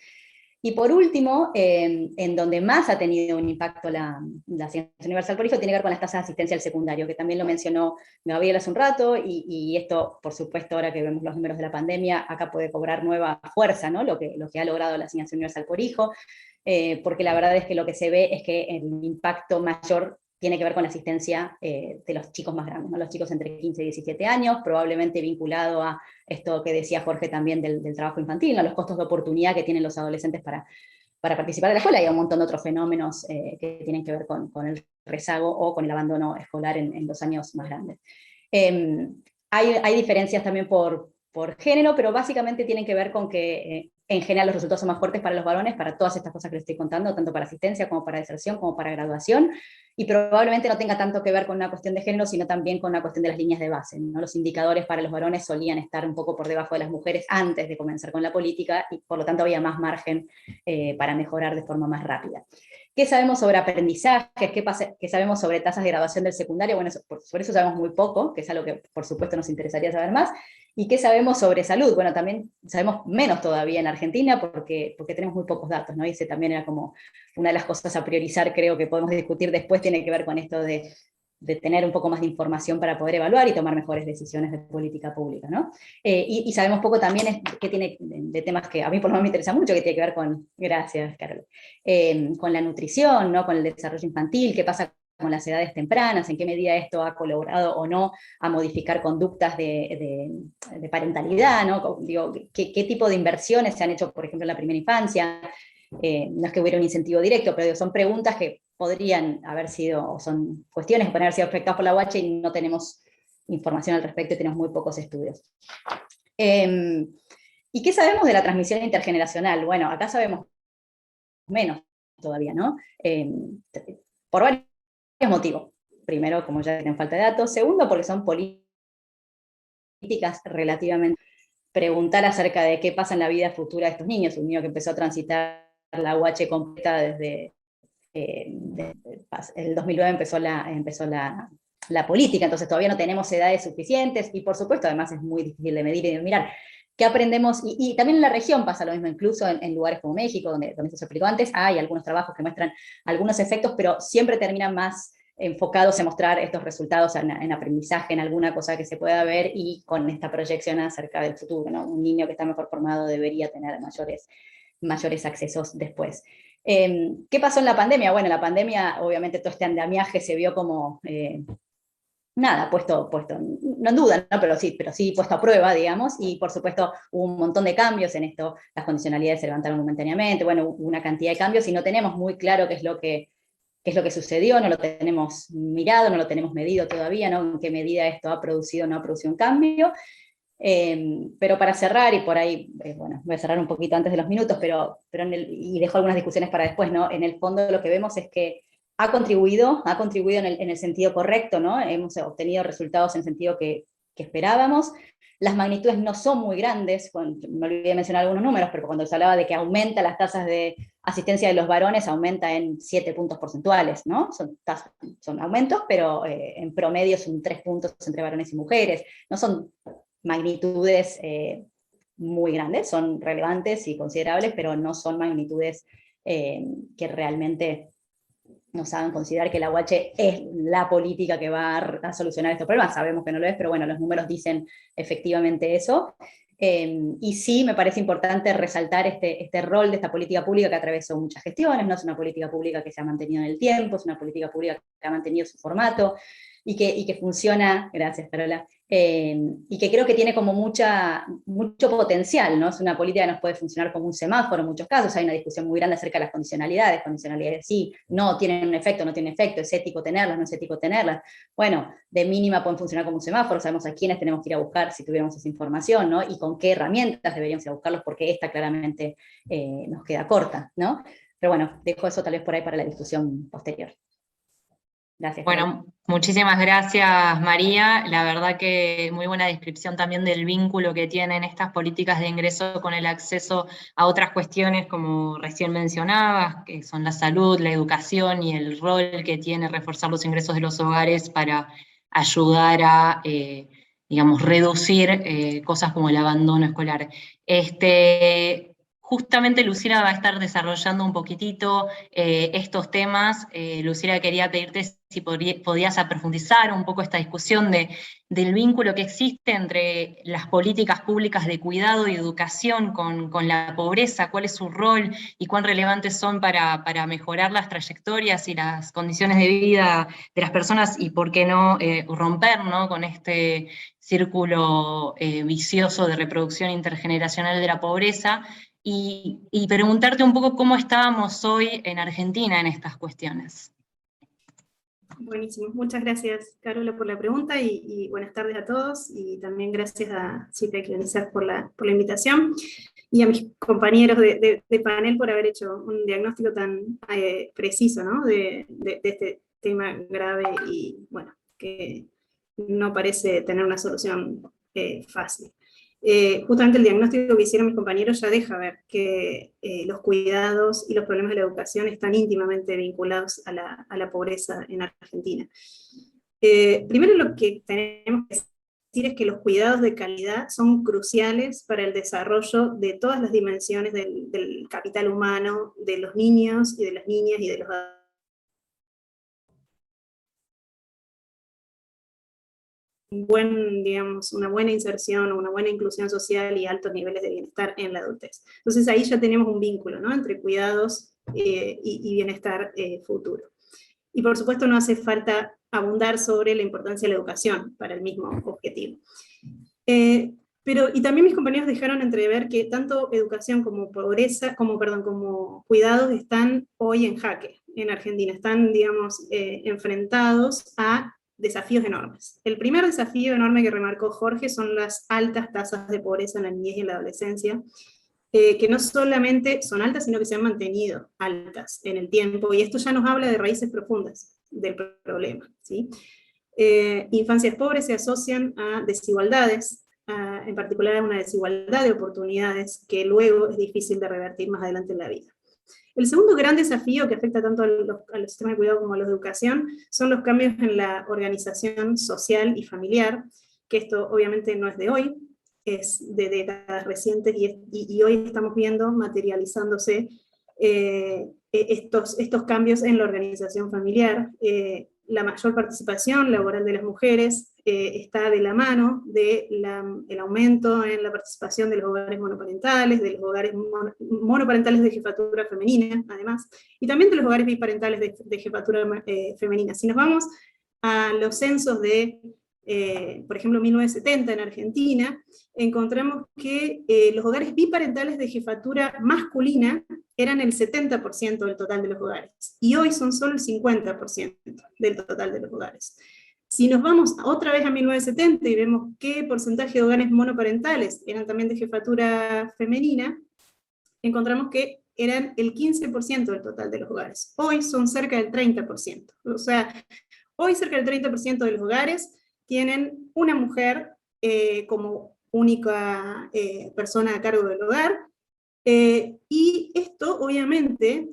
Y por último, en donde más ha tenido un impacto la asignación universal por hijo, tiene que ver con las tasas de asistencia al secundario, que también lo mencionó Gabriel hace un rato, y esto, por supuesto, ahora que vemos los números de la pandemia, acá puede cobrar nueva fuerza, ¿no? Lo que ha logrado la asignación universal por hijo, porque la verdad es que lo que se ve es que el impacto mayor tiene que ver con la asistencia de los chicos más grandes, ¿no? Los chicos entre 15 y 17 años, probablemente vinculado a esto que decía Jorge también del trabajo infantil, ¿no? Los costos de oportunidad que tienen los adolescentes para participar de la escuela, y un montón de otros fenómenos que tienen que ver con el rezago o con el abandono escolar en los años más grandes. Hay diferencias también por género, pero básicamente tienen que ver con que en general los resultados son más fuertes para los varones, para todas estas cosas que les estoy contando, tanto para asistencia como para deserción, como para graduación, y probablemente no tenga tanto que ver con una cuestión de género, sino también con una cuestión de las líneas de base, ¿no? Los indicadores para los varones solían estar un poco por debajo de las mujeres antes de comenzar con la política, y por lo tanto había más margen para mejorar de forma más rápida. ¿Qué sabemos sobre aprendizajes? ¿Qué sabemos sobre tasas de graduación del secundario? Bueno, sobre eso sabemos muy poco, que es algo que por supuesto nos interesaría saber más. ¿Y qué sabemos sobre salud? Bueno, también sabemos menos todavía en Argentina porque tenemos muy pocos datos, ¿no? Y ese también era como una de las cosas a priorizar, creo que podemos discutir después, tiene que ver con esto de tener un poco más de información para poder evaluar y tomar mejores decisiones de política pública, ¿no? Y sabemos poco también que tiene de temas que a mí por lo menos me interesa mucho, que tiene que ver con, gracias Carol, con la nutrición, ¿no? Con el desarrollo infantil, qué pasa con las edades tempranas, en qué medida esto ha colaborado o no a modificar conductas de parentalidad, ¿no? Digo, ¿qué tipo de inversiones se han hecho, por ejemplo, en la primera infancia? No es que hubiera un incentivo directo, pero digo, son preguntas que podrían haber sido, o son cuestiones que pueden haber sido afectadas por la UH y no tenemos información al respecto y tenemos muy pocos estudios. ¿Y qué sabemos de la transmisión intergeneracional? Bueno, acá sabemos menos todavía, ¿no? Por varios motivos. Primero, como ya tienen falta de datos. Segundo, porque son políticas relativamente... Preguntar acerca de qué pasa en la vida futura de estos niños. Un niño que empezó a transitar la UH completa desde el 2009 empezó la política, entonces todavía no tenemos edades suficientes, y por supuesto además es muy difícil de medir y de mirar. ¿Qué aprendemos? Y también en la región pasa lo mismo, incluso en lugares como México, donde se explicó antes, hay algunos trabajos que muestran algunos efectos, pero siempre terminan más enfocados en mostrar estos resultados en aprendizaje, en alguna cosa que se pueda ver, y con esta proyección acerca del futuro, ¿no? Un niño que está mejor formado debería tener mayores accesos después. ¿Qué pasó en la pandemia? Bueno, en la pandemia, obviamente, todo este andamiaje se vio como, puesto, no en duda, ¿no? pero sí puesto a prueba, digamos, y por supuesto hubo un montón de cambios en esto, las condicionalidades se levantaron momentáneamente, bueno, hubo una cantidad de cambios, y no tenemos muy claro qué es lo que sucedió, no lo tenemos mirado, no lo tenemos medido todavía, ¿no? En qué medida esto ha producido o no ha producido un cambio. Pero para cerrar, y por ahí, bueno, voy a cerrar un poquito antes de los minutos, y dejo algunas discusiones para después, ¿no? En el fondo lo que vemos es que ha contribuido en el sentido correcto, ¿no? Hemos obtenido resultados en el sentido que esperábamos. Las magnitudes no son muy grandes, me olvidé mencionar algunos números, pero cuando se hablaba de que aumenta las tasas de asistencia de los varones, aumenta en 7 puntos porcentuales, ¿no? Son aumentos, pero en promedio son 3 puntos entre varones y mujeres. No son magnitudes muy grandes, son relevantes y considerables, pero no son magnitudes que realmente nos hagan considerar que la UH es la política que va a solucionar estos problemas. Sabemos que no lo es, pero bueno, los números dicen efectivamente eso. Y sí, me parece importante resaltar este rol de esta política pública que atravesó muchas gestiones, no es una política pública que se ha mantenido en el tiempo, es una política pública que ha mantenido su formato, y que funciona, gracias Carola, y que creo que tiene como mucho potencial, ¿no? Es una política que nos puede funcionar como un semáforo en muchos casos. Hay una discusión muy grande acerca de las condicionalidades sí, no tienen un efecto, no tienen efecto, es ético tenerlas, no es ético tenerlas. Bueno, de mínima pueden funcionar como un semáforo, sabemos a quiénes tenemos que ir a buscar si tuviéramos esa información, ¿no? Y con qué herramientas deberíamos ir a buscarlos, porque esta claramente nos queda corta, ¿no? Pero bueno, dejo eso tal vez por ahí para la discusión posterior. Gracias. Bueno, muchísimas gracias, María. La verdad que muy buena descripción también del vínculo que tienen estas políticas de ingreso con el acceso a otras cuestiones, como recién mencionabas, que son la salud, la educación y el rol que tiene reforzar los ingresos de los hogares para ayudar a, digamos, reducir cosas como el abandono escolar. Justamente Lucila va a estar desarrollando un poquitito estos temas. Lucila, quería pedirte si podías profundizar un poco esta discusión del vínculo que existe entre las políticas públicas de cuidado y educación con la pobreza, cuál es su rol y cuán relevantes son para mejorar las trayectorias y las condiciones de vida de las personas, y por qué no romper, ¿no?, con este círculo vicioso de reproducción intergeneracional de la pobreza. Y preguntarte un poco cómo estábamos hoy en Argentina en estas cuestiones. Buenísimo, muchas gracias Carola por la pregunta y buenas tardes a todos, y también gracias a CIPEC y UNICEF por la invitación, y a mis compañeros de panel por haber hecho un diagnóstico tan preciso, ¿no?, de este tema grave y bueno, que no parece tener una solución fácil. Justamente el diagnóstico que hicieron mis compañeros ya deja ver que los cuidados y los problemas de la educación están íntimamente vinculados a la pobreza en Argentina. Primero, lo que tenemos que decir es que los cuidados de calidad son cruciales para el desarrollo de todas las dimensiones del capital humano, de los niños y de las niñas y de los adultos. Una buena inserción, una buena inclusión social y altos niveles de bienestar en la adultez. Entonces ahí ya tenemos un vínculo, ¿no?, entre cuidados y bienestar futuro. Y por supuesto no hace falta abundar sobre la importancia de la educación para el mismo objetivo. Y también mis compañeros dejaron entrever que tanto educación como como cuidados están hoy en jaque en Argentina, están, digamos, enfrentados a desafíos enormes. El primer desafío enorme que remarcó Jorge son las altas tasas de pobreza en la niñez y en la adolescencia, que no solamente son altas, sino que se han mantenido altas en el tiempo, y esto ya nos habla de raíces profundas del problema, ¿sí? Infancias pobres se asocian a desigualdades, en particular a una desigualdad de oportunidades que luego es difícil de revertir más adelante en la vida. El segundo gran desafío que afecta tanto a los sistemas de cuidado como a los de educación son los cambios en la organización social y familiar, que esto obviamente no es de hoy, es de décadas recientes, y hoy estamos viendo materializándose estos cambios en la organización familiar. La mayor participación laboral de las mujeres está de la mano del aumento en la participación de los hogares monoparentales, de los hogares monoparentales de jefatura femenina, además, y también de los hogares biparentales de jefatura femenina. Si nos vamos a los censos de, por ejemplo, 1970 en Argentina, encontramos que los hogares biparentales de jefatura masculina eran el 70% del total de los hogares, y hoy son solo el 50% del total de los hogares. Si nos vamos otra vez a 1970 y vemos qué porcentaje de hogares monoparentales eran también de jefatura femenina, encontramos que eran el 15% del total de los hogares. Hoy son cerca del 30%. O sea, hoy cerca del 30% de los hogares tienen una mujer como única persona a cargo del hogar, y esto obviamente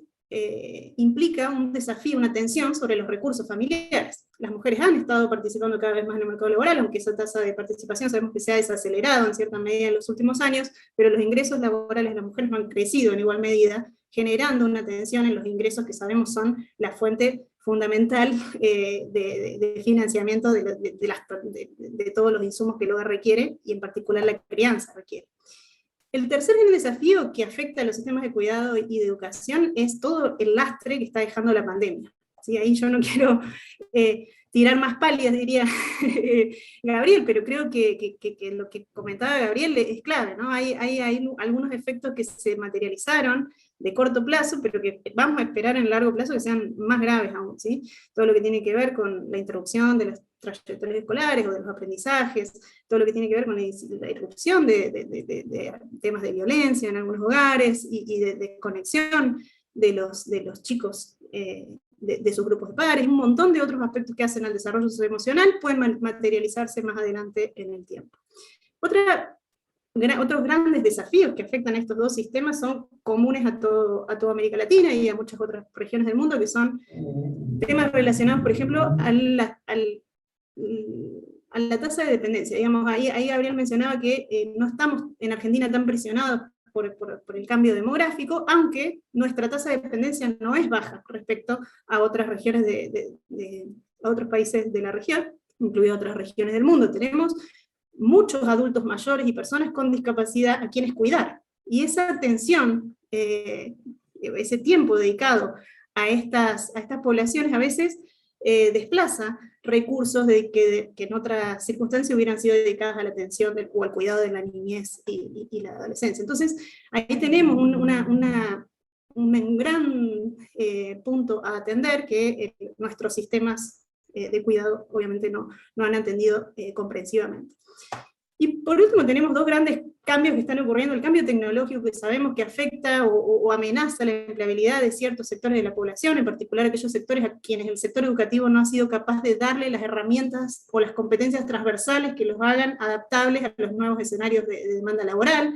implica un desafío, una tensión sobre los recursos familiares. Las mujeres han estado participando cada vez más en el mercado laboral, aunque esa tasa de participación sabemos que se ha desacelerado en cierta medida en los últimos años, pero los ingresos laborales de las mujeres no han crecido en igual medida, generando una tensión en los ingresos que sabemos son la fuente fundamental de financiamiento de todos los insumos que el hogar requiere, y en particular la crianza requiere. El tercer gran desafío que afecta a los sistemas de cuidado y de educación es todo el lastre que está dejando la pandemia. ¿Sí? Ahí yo no quiero tirar más pálidas, diría Gabriel, pero creo que lo que comentaba Gabriel es clave, ¿no? Hay algunos efectos que se materializaron de corto plazo, pero que vamos a esperar en largo plazo que sean más graves aún, ¿sí? Todo lo que tiene que ver con la introducción de las trayectorias escolares o de los aprendizajes, todo lo que tiene que ver con la irrupción de temas de violencia en algunos hogares y de desconexión de los chicos de sus grupos de pares, un montón de otros aspectos que hacen al desarrollo socioemocional pueden materializarse más adelante en el tiempo. Otros grandes desafíos que afectan a estos dos sistemas son comunes a toda América Latina y a muchas otras regiones del mundo, que son temas relacionados, por ejemplo, a la tasa de dependencia. Digamos, ahí Gabriel mencionaba que no estamos en Argentina tan presionados por el cambio demográfico, aunque nuestra tasa de dependencia no es baja respecto a otras regiones a otros países de la región, incluidas otras regiones del mundo. Tenemos muchos adultos mayores y personas con discapacidad a quienes cuidar, y esa atención, ese tiempo dedicado a estas poblaciones a veces desplaza recursos que en otras circunstancias hubieran sido dedicadas a la atención o al cuidado de la niñez y la adolescencia. Entonces, ahí tenemos un gran punto a atender que nuestros sistemas de cuidado obviamente no han atendido comprensivamente. Y por último tenemos dos grandes cambios que están ocurriendo: el cambio tecnológico, que sabemos que afecta o amenaza la empleabilidad de ciertos sectores de la población, en particular aquellos sectores a quienes el sector educativo no ha sido capaz de darle las herramientas o las competencias transversales que los hagan adaptables a los nuevos escenarios de demanda laboral,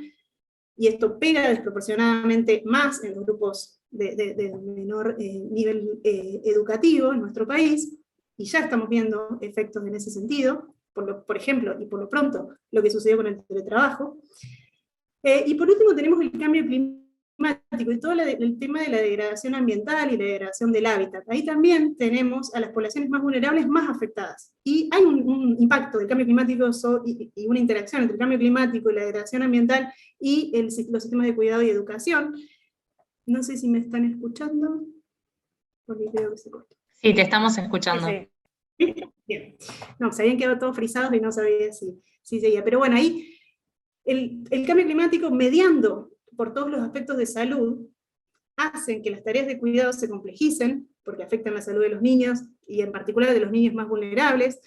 y esto pega desproporcionadamente más en los grupos de menor nivel educativo en nuestro país, y ya estamos viendo efectos en ese sentido. Por ejemplo, y por lo pronto, lo que sucedió con el teletrabajo. Y por último tenemos el cambio climático y todo el tema de la degradación ambiental y la degradación del hábitat. Ahí también tenemos a las poblaciones más vulnerables más afectadas. Y hay un impacto del cambio climático y una interacción entre el cambio climático y la degradación ambiental y los sistemas de cuidado y educación. No sé si me están escuchando, porque creo que se cortó. Sí, te estamos escuchando. Sí. Bien. No, se habían quedado todos frisados y no sabía si seguía. Pero bueno, ahí el cambio climático, mediando por todos los aspectos de salud, hacen que las tareas de cuidado se complejicen, porque afectan la salud de los niños, y en particular de los niños más vulnerables,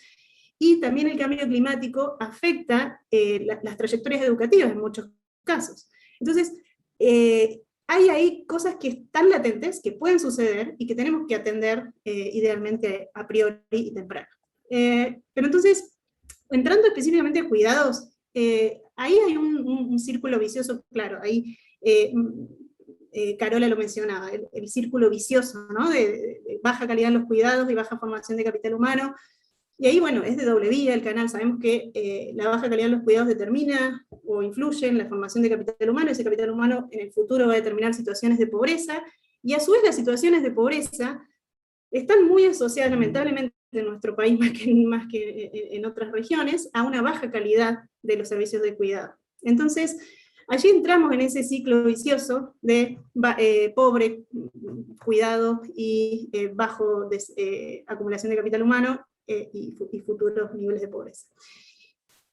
y también el cambio climático afecta las trayectorias educativas en muchos casos. Entonces, hay ahí cosas que están latentes, que pueden suceder, y que tenemos que atender idealmente a priori y temprano. Pero entonces, entrando específicamente a cuidados, ahí hay un círculo vicioso, claro, ahí Carola lo mencionaba, el círculo vicioso, ¿no? de baja calidad en los cuidados y baja formación de capital humano. Y ahí, bueno, es de doble vía el canal. Sabemos que la baja calidad en los cuidados determina o influye en la formación de capital humano. Ese capital humano en el futuro va a determinar situaciones de pobreza, y a su vez las situaciones de pobreza están muy asociadas, lamentablemente en nuestro país más que en otras regiones, a una baja calidad de los servicios de cuidado. Entonces, allí entramos en ese ciclo vicioso de pobre cuidado y bajo acumulación de capital humano, y futuros niveles de pobreza.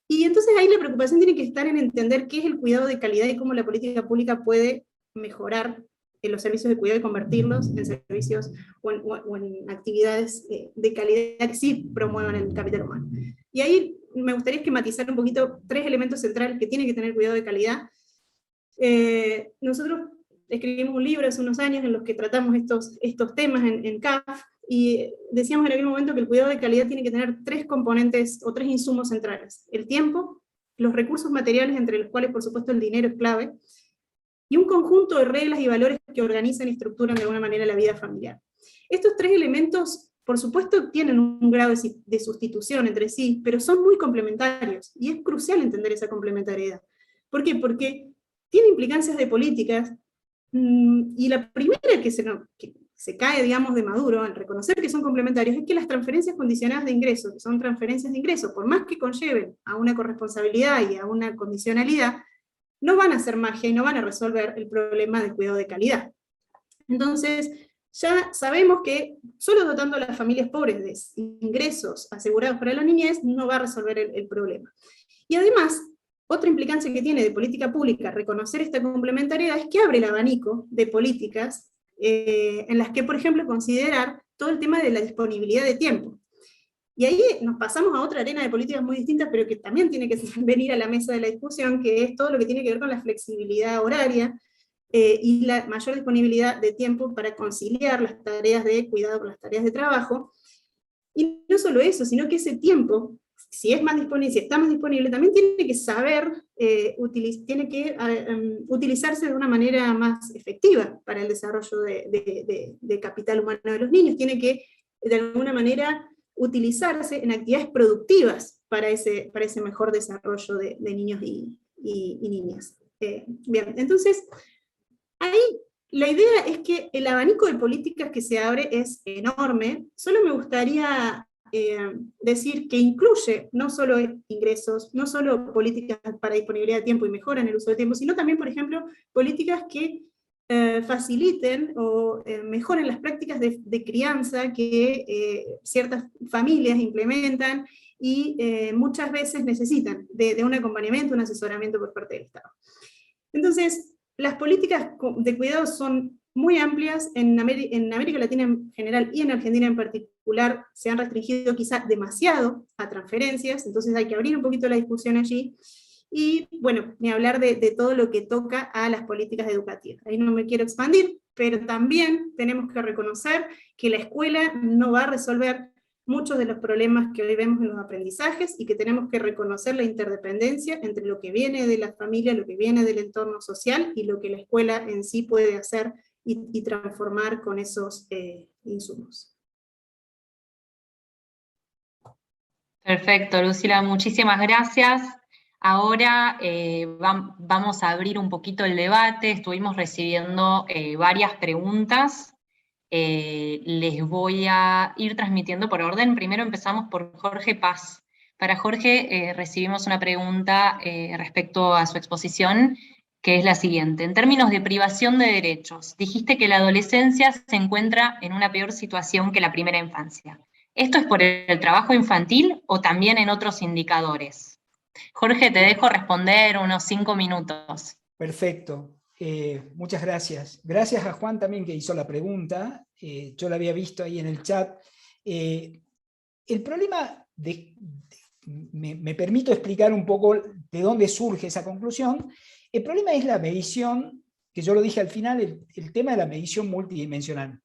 Y entonces ahí la preocupación tiene que estar en entender qué es el cuidado de calidad y cómo la política pública puede mejorar los servicios de cuidado y convertirlos en servicios o en actividades de calidad que sí promuevan el capital humano. Y ahí me gustaría esquematizar un poquito tres elementos centrales que tienen que tener cuidado de calidad. Nosotros escribimos un libro hace unos años en los que tratamos estos temas en CAF, y decíamos en aquel momento que el cuidado de calidad tiene que tener tres componentes o tres insumos centrales: el tiempo, los recursos materiales, entre los cuales por supuesto el dinero es clave, y un conjunto de reglas y valores que organizan y estructuran de alguna manera la vida familiar. Estos tres elementos, por supuesto, tienen un grado de sustitución entre sí, pero son muy complementarios, y es crucial entender esa complementariedad. ¿Por qué? Porque tiene implicancias de políticas, y la primera que se cae, digamos, de maduro al reconocer que son complementarios, es que las transferencias condicionadas de ingreso, que son transferencias de ingreso, por más que conlleven a una corresponsabilidad y a una condicionalidad, no van a hacer magia y no van a resolver el problema de cuidado de calidad. Entonces, ya sabemos que solo dotando a las familias pobres de ingresos asegurados para la niñez no va a resolver el problema. Y además, otra implicancia que tiene de política pública reconocer esta complementariedad es que abre el abanico de políticas en las que, por ejemplo, considerar todo el tema de la disponibilidad de tiempo. Y ahí nos pasamos a otra arena de políticas muy distintas, pero que también tiene que venir a la mesa de la discusión, que es todo lo que tiene que ver con la flexibilidad horaria y la mayor disponibilidad de tiempo para conciliar las tareas de cuidado con las tareas de trabajo. Y no solo eso, sino que ese tiempo, si es más disponible, si está más disponible, también tiene que saber, utilizarse de una manera más efectiva para el desarrollo de capital humano de los niños, tiene que, de alguna manera, utilizarse en actividades productivas para ese mejor desarrollo de niños y niñas. Bien, entonces, ahí la idea es que el abanico de políticas que se abre es enorme. Solo me gustaría decir que incluye no solo ingresos, no solo políticas para disponibilidad de tiempo y mejora en el uso de tiempo, sino también, por ejemplo, políticas que faciliten o mejoren las prácticas de crianza que ciertas familias implementan y muchas veces necesitan de un acompañamiento, un asesoramiento por parte del Estado. Entonces, las políticas de cuidado son muy amplias, en América Latina en general y en Argentina en particular se han restringido quizá demasiado a transferencias, entonces hay que abrir un poquito la discusión allí, y bueno, ni hablar de todo lo que toca a las políticas educativas. Ahí no me quiero expandir, pero también tenemos que reconocer que la escuela no va a resolver muchos de los problemas que hoy vemos en los aprendizajes, y que tenemos que reconocer la interdependencia entre lo que viene de la familia, lo que viene del entorno social, y lo que la escuela en sí puede hacer y transformar con esos insumos. Perfecto, Lucila, muchísimas gracias. Ahora vamos a abrir un poquito el debate. Estuvimos recibiendo varias preguntas. Les voy a ir transmitiendo por orden. Primero empezamos por Jorge Paz. Para Jorge recibimos una pregunta respecto a su exposición, que es la siguiente. En términos de privación de derechos, dijiste que la adolescencia se encuentra en una peor situación que la primera infancia. ¿Esto es por el trabajo infantil o también en otros indicadores? Jorge, te dejo responder unos 5 minutos. Perfecto. Muchas gracias. Gracias a Juan también que hizo la pregunta. Yo la había visto ahí en el chat. El problema, me permito explicar un poco de dónde surge esa conclusión. El problema es la medición, que yo lo dije al final, el tema de la medición multidimensional.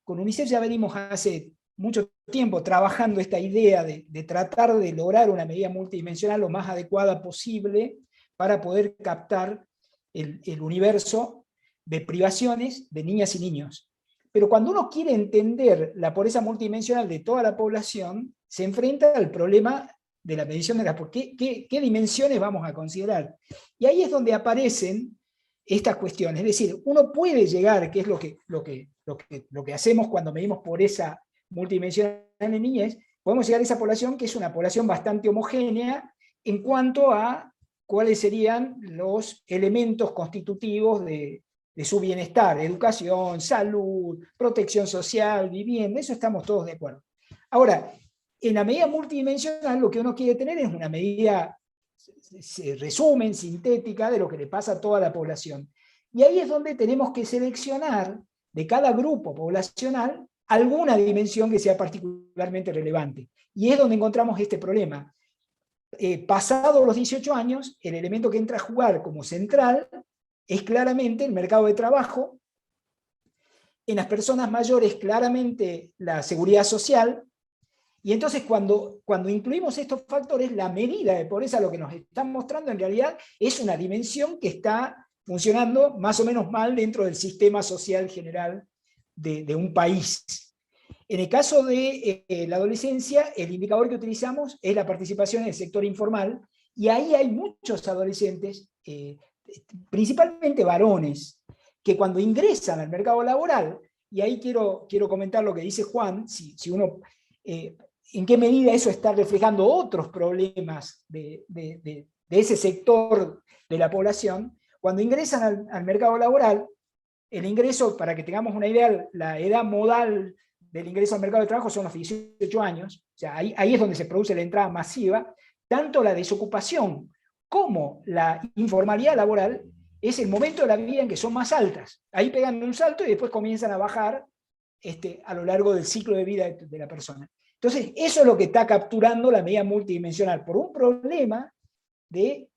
Con UNICEF ya venimos hace mucho tiempo trabajando esta idea de tratar de lograr una medida multidimensional lo más adecuada posible para poder captar el universo de privaciones de niñas y niños. Pero cuando uno quiere entender la pobreza multidimensional de toda la población, se enfrenta al problema de la medición de qué dimensiones vamos a considerar. Y ahí es donde aparecen estas cuestiones. Es decir, uno puede llegar, que es lo que hacemos cuando medimos pobreza multidimensional en niñez, podemos llegar a esa población que es una población bastante homogénea en cuanto a cuáles serían los elementos constitutivos de su bienestar: educación, salud, protección social, vivienda. Eso estamos todos de acuerdo. Ahora, en la medida multidimensional lo que uno quiere tener es una medida, resumen, sintética de lo que le pasa a toda la población. Y ahí es donde tenemos que seleccionar de cada grupo poblacional alguna dimensión que sea particularmente relevante. Y es donde encontramos este problema. Pasados los 18 años, el elemento que entra a jugar como central es claramente el mercado de trabajo. En las personas mayores, claramente la seguridad social. Y entonces cuando incluimos estos factores, la medida de pobreza lo que nos están mostrando en realidad es una dimensión que está funcionando más o menos mal dentro del sistema social general de un país. En el caso de la adolescencia, el indicador que utilizamos es la participación en el sector informal, y ahí hay muchos adolescentes, principalmente varones, que cuando ingresan al mercado laboral, y ahí quiero comentar lo que dice Juan, si uno, en qué medida eso está reflejando otros problemas de ese sector de la población, cuando ingresan al mercado laboral, el ingreso, para que tengamos una idea, la edad modal del ingreso al mercado de trabajo son los 18 años, o sea, ahí es donde se produce la entrada masiva, tanto la desocupación como la informalidad laboral es el momento de la vida en que son más altas. Ahí pegan un salto y después comienzan a bajar a lo largo del ciclo de vida de la persona. Entonces, eso es lo que está capturando la medida multidimensional, por un problema de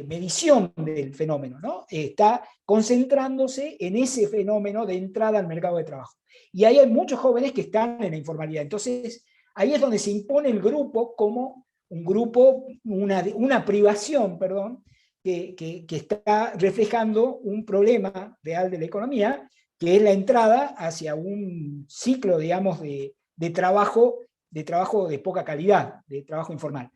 medición del fenómeno, ¿no? Está concentrándose en ese fenómeno de entrada al mercado de trabajo. Y ahí hay muchos jóvenes que están en la informalidad. Entonces, ahí es donde se impone el grupo como un grupo, una privación, perdón, que está reflejando un problema real de la economía, que es la entrada hacia un ciclo, digamos, de trabajo de poca calidad, de trabajo informal.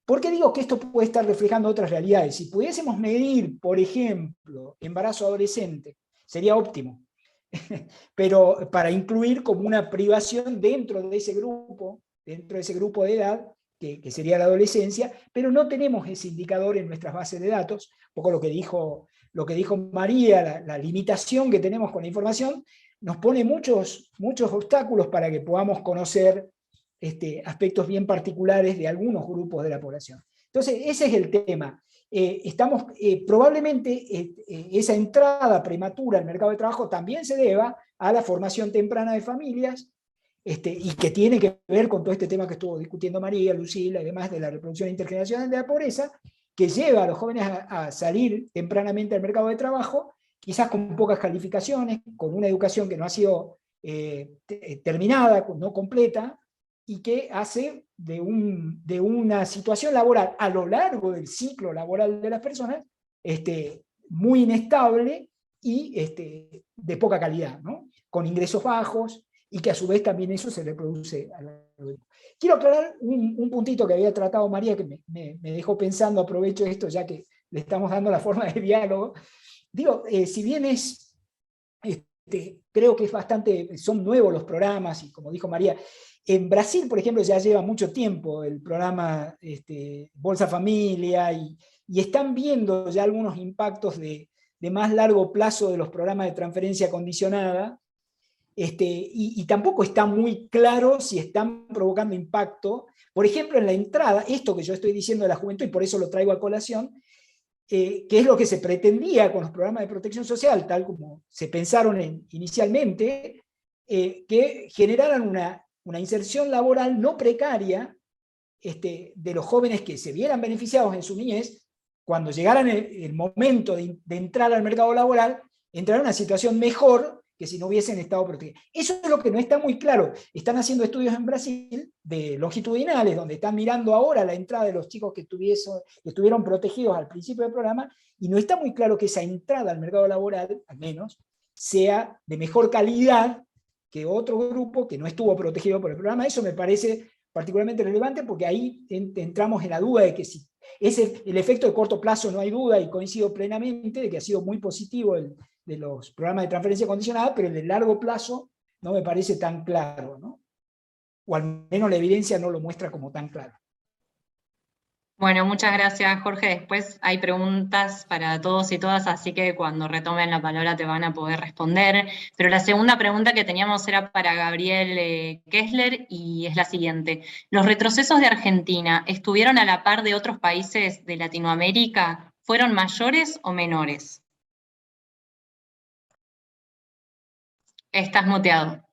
¿Por qué digo que esto puede estar reflejando otras realidades? Si pudiésemos medir, por ejemplo, embarazo adolescente, sería óptimo. Pero para incluir como una privación dentro de ese grupo de edad, que sería la adolescencia, pero no tenemos ese indicador en nuestras bases de datos, un poco lo que dijo María, la limitación que tenemos con la información, nos pone muchos obstáculos para que podamos conocer aspectos bien particulares de algunos grupos de la población. Entonces, ese es el tema. Probablemente esa entrada prematura al mercado de trabajo también se deba a la formación temprana de familias, y que tiene que ver con todo este tema que estuvo discutiendo María, Lucila y demás, de la reproducción intergeneracional de la pobreza, que lleva a los jóvenes a salir tempranamente al mercado de trabajo, quizás con pocas calificaciones, con una educación que no ha sido terminada, no completa, y que hace de una situación laboral a lo largo del ciclo laboral de las personas muy inestable y de poca calidad, ¿no? Con ingresos bajos, y que a su vez también eso se reproduce a lo largo del tiempo. Quiero aclarar un puntito que había tratado María, que me dejó pensando, aprovecho esto ya que le estamos dando la forma de diálogo. Digo, si bien creo que son nuevos los programas, y como dijo María, en Brasil, por ejemplo, ya lleva mucho tiempo el programa Bolsa Familia, y están viendo ya algunos impactos de más largo plazo de los programas de transferencia condicionada, y tampoco está muy claro si están provocando impacto. Por ejemplo, en la entrada, esto que yo estoy diciendo de la juventud, y por eso lo traigo a colación, que es lo que se pretendía con los programas de protección social, tal como se pensaron inicialmente, que generaran una inserción laboral no precaria de los jóvenes que se vieran beneficiados en su niñez, cuando llegaran el momento de entrar al mercado laboral, entrar en una situación mejor que si no hubiesen estado protegidos. Eso es lo que no está muy claro. Están haciendo estudios en Brasil longitudinales, donde están mirando ahora la entrada de los chicos que estuvieron protegidos al principio del programa, y no está muy claro que esa entrada al mercado laboral, al menos, sea de mejor calidad que otro grupo que no estuvo protegido por el programa. Eso me parece particularmente relevante, porque ahí entramos en la duda de que si el efecto de corto plazo, no hay duda, y coincido plenamente de que ha sido muy positivo de los programas de transferencia condicionada, pero el de largo plazo no me parece tan claro, ¿no? O al menos la evidencia no lo muestra como tan claro. Bueno, muchas gracias, Jorge. Después hay preguntas para todos y todas, así que cuando retomen la palabra te van a poder responder. Pero la segunda pregunta que teníamos era para Gabriel Kessler, y es la siguiente. ¿Los retrocesos de Argentina estuvieron a la par de otros países de Latinoamérica? ¿Fueron mayores o menores? Estás muteado.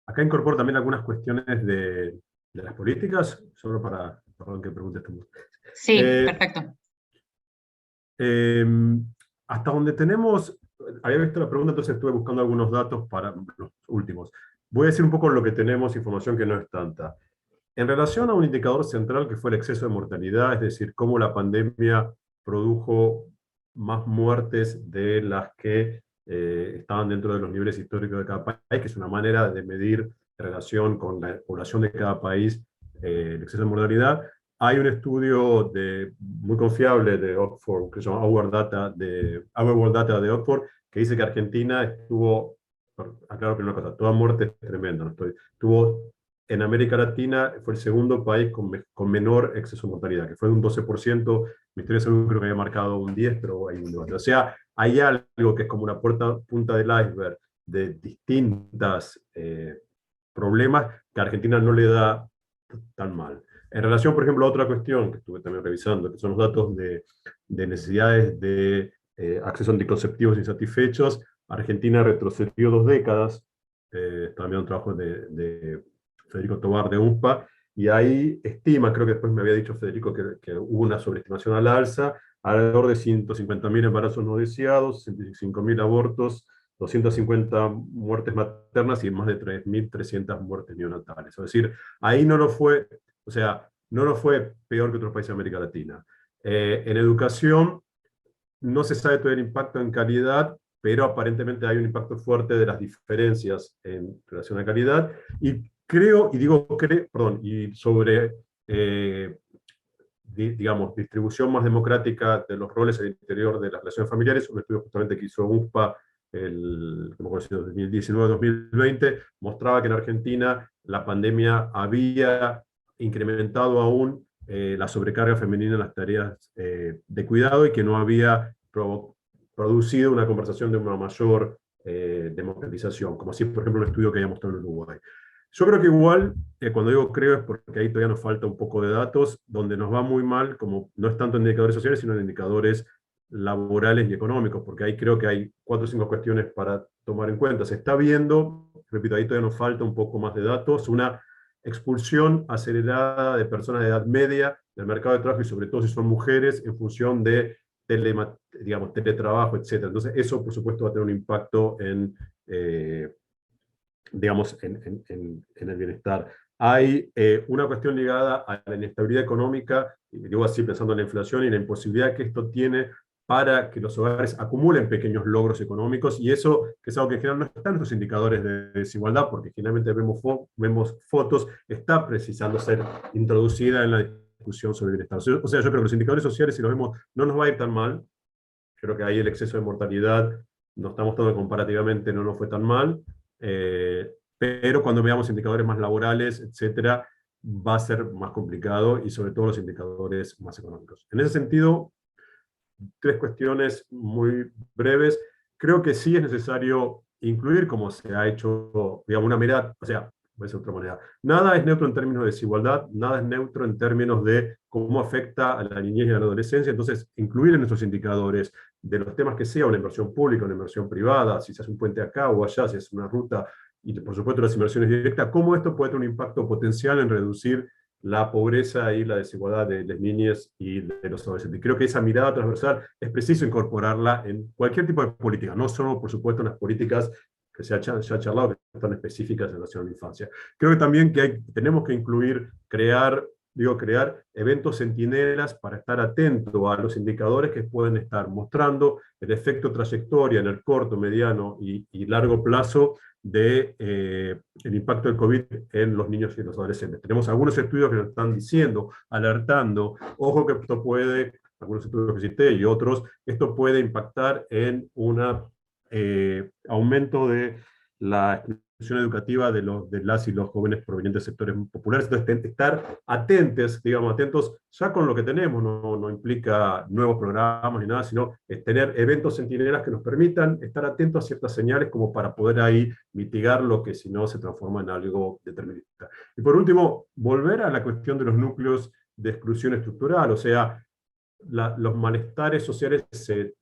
Acá incorporo también algunas cuestiones de las políticas, solo perdón que pregunte esto. Sí, perfecto. Hasta donde había visto la pregunta, entonces estuve buscando algunos datos para los últimos. Voy a decir un poco lo que tenemos, información que no es tanta. En relación a un indicador central que fue el exceso de mortalidad, es decir, cómo la pandemia produjo más muertes de las que estaban dentro de los niveles históricos de cada país, que es una manera de medir en relación con la población de cada país el exceso de mortalidad, hay un estudio muy confiable de Oxford, que se llama Our World Data de Oxford, que dice que Argentina estuvo, aclaro primero una cosa, toda muerte es tremenda, ¿no? Tuvo en América Latina, fue el segundo país con menor exceso de mortalidad, que fue de un 12%, el Ministerio de Salud creo que había marcado un 10%, pero hay un debate. O sea, hay algo que es como una punta del iceberg de distintas problemas que a Argentina no le da tan mal. En relación, por ejemplo, a otra cuestión que estuve también revisando, que son los datos de necesidades de acceso a anticonceptivos insatisfechos, Argentina retrocedió 2 décadas, también un trabajo de Federico Tobar de UNSPA, y ahí estima, creo que después me había dicho Federico que hubo una sobreestimación al alza, alrededor de 150.000 embarazos no deseados, 65.000 abortos, 250 muertes maternas y más de 3.300 muertes neonatales. Es decir, ahí no lo fue, o sea, no lo fue peor que otros países de América Latina. En educación, no se sabe todo el impacto en calidad, pero aparentemente hay un impacto fuerte de las diferencias en relación a calidad, y creo, y digo perdón, y sobre, digamos, distribución más democrática de los roles al interior de las relaciones familiares, un estudio justamente que hizo UNSPA el 2019-2020, mostraba que en Argentina la pandemia había incrementado aún la sobrecarga femenina en las tareas de cuidado, y que no había producido una conversación de una mayor democratización, como así, por ejemplo, el estudio que había mostrado en Uruguay. Yo creo que igual, cuando digo creo, es porque ahí todavía nos falta un poco de datos, donde nos va muy mal, como no es tanto en indicadores sociales, sino en indicadores laborales y económicos, porque ahí creo que hay 4 o 5 cuestiones para tomar en cuenta. Se está viendo, repito, ahí todavía nos falta un poco más de datos, una expulsión acelerada de personas de edad media del mercado de trabajo, y sobre todo si son mujeres, en función de teletrabajo, etc. Entonces eso, por supuesto, va a tener un impacto en, digamos, en el bienestar. Hay una cuestión ligada a la inestabilidad económica, y digo así pensando en la inflación y la imposibilidad que esto tiene para que los hogares acumulen pequeños logros económicos, y eso, que es algo que en general no está en los indicadores de desigualdad, porque generalmente vemos fotos, está precisando ser introducida en la discusión sobre el bienestar. O sea, yo creo que los indicadores sociales, si los vemos, no nos va a ir tan mal. Creo que ahí el exceso de mortalidad, no estamos todos comparativamente, no nos fue tan mal, pero cuando veamos indicadores más laborales, etcétera, va a ser más complicado, y sobre todo los indicadores más económicos. En ese sentido, 3 cuestiones muy breves. Creo que sí es necesario incluir, como se ha hecho, digamos, una mirada, o sea, voy a decir de otra manera, nada es neutro en términos de desigualdad, nada es neutro en términos de cómo afecta a la niñez y a la adolescencia. Entonces, incluir en nuestros indicadores de los temas que sea, una inversión pública, una inversión privada, si se hace un puente acá o allá, si es una ruta, y por supuesto las inversiones directas, cómo esto puede tener un impacto potencial en reducir la pobreza y la desigualdad de las niñas y de los adolescentes. Creo que esa mirada transversal es preciso incorporarla en cualquier tipo de política, no solo, por supuesto, en las políticas que se ha charlado, que están específicas en relación a la infancia. Creo que también tenemos que incluir, crear eventos centinelas para estar atento a los indicadores que pueden estar mostrando el efecto trayectoria en el corto, mediano y largo plazo de el impacto del COVID en los niños y los adolescentes. Tenemos algunos estudios que nos están diciendo, alertando, ojo que esto puede, algunos estudios que cité y otros, esto puede impactar en un aumento de la exclusión educativa de las y los jóvenes provenientes de sectores populares. Entonces, estar atentos ya con lo que tenemos, no implica nuevos programas ni nada, sino tener eventos centinelas que nos permitan estar atentos a ciertas señales, como para poder ahí mitigar lo que si no se transforma en algo determinista. Y por último, volver a la cuestión de los núcleos de exclusión estructural, o sea, los malestares sociales se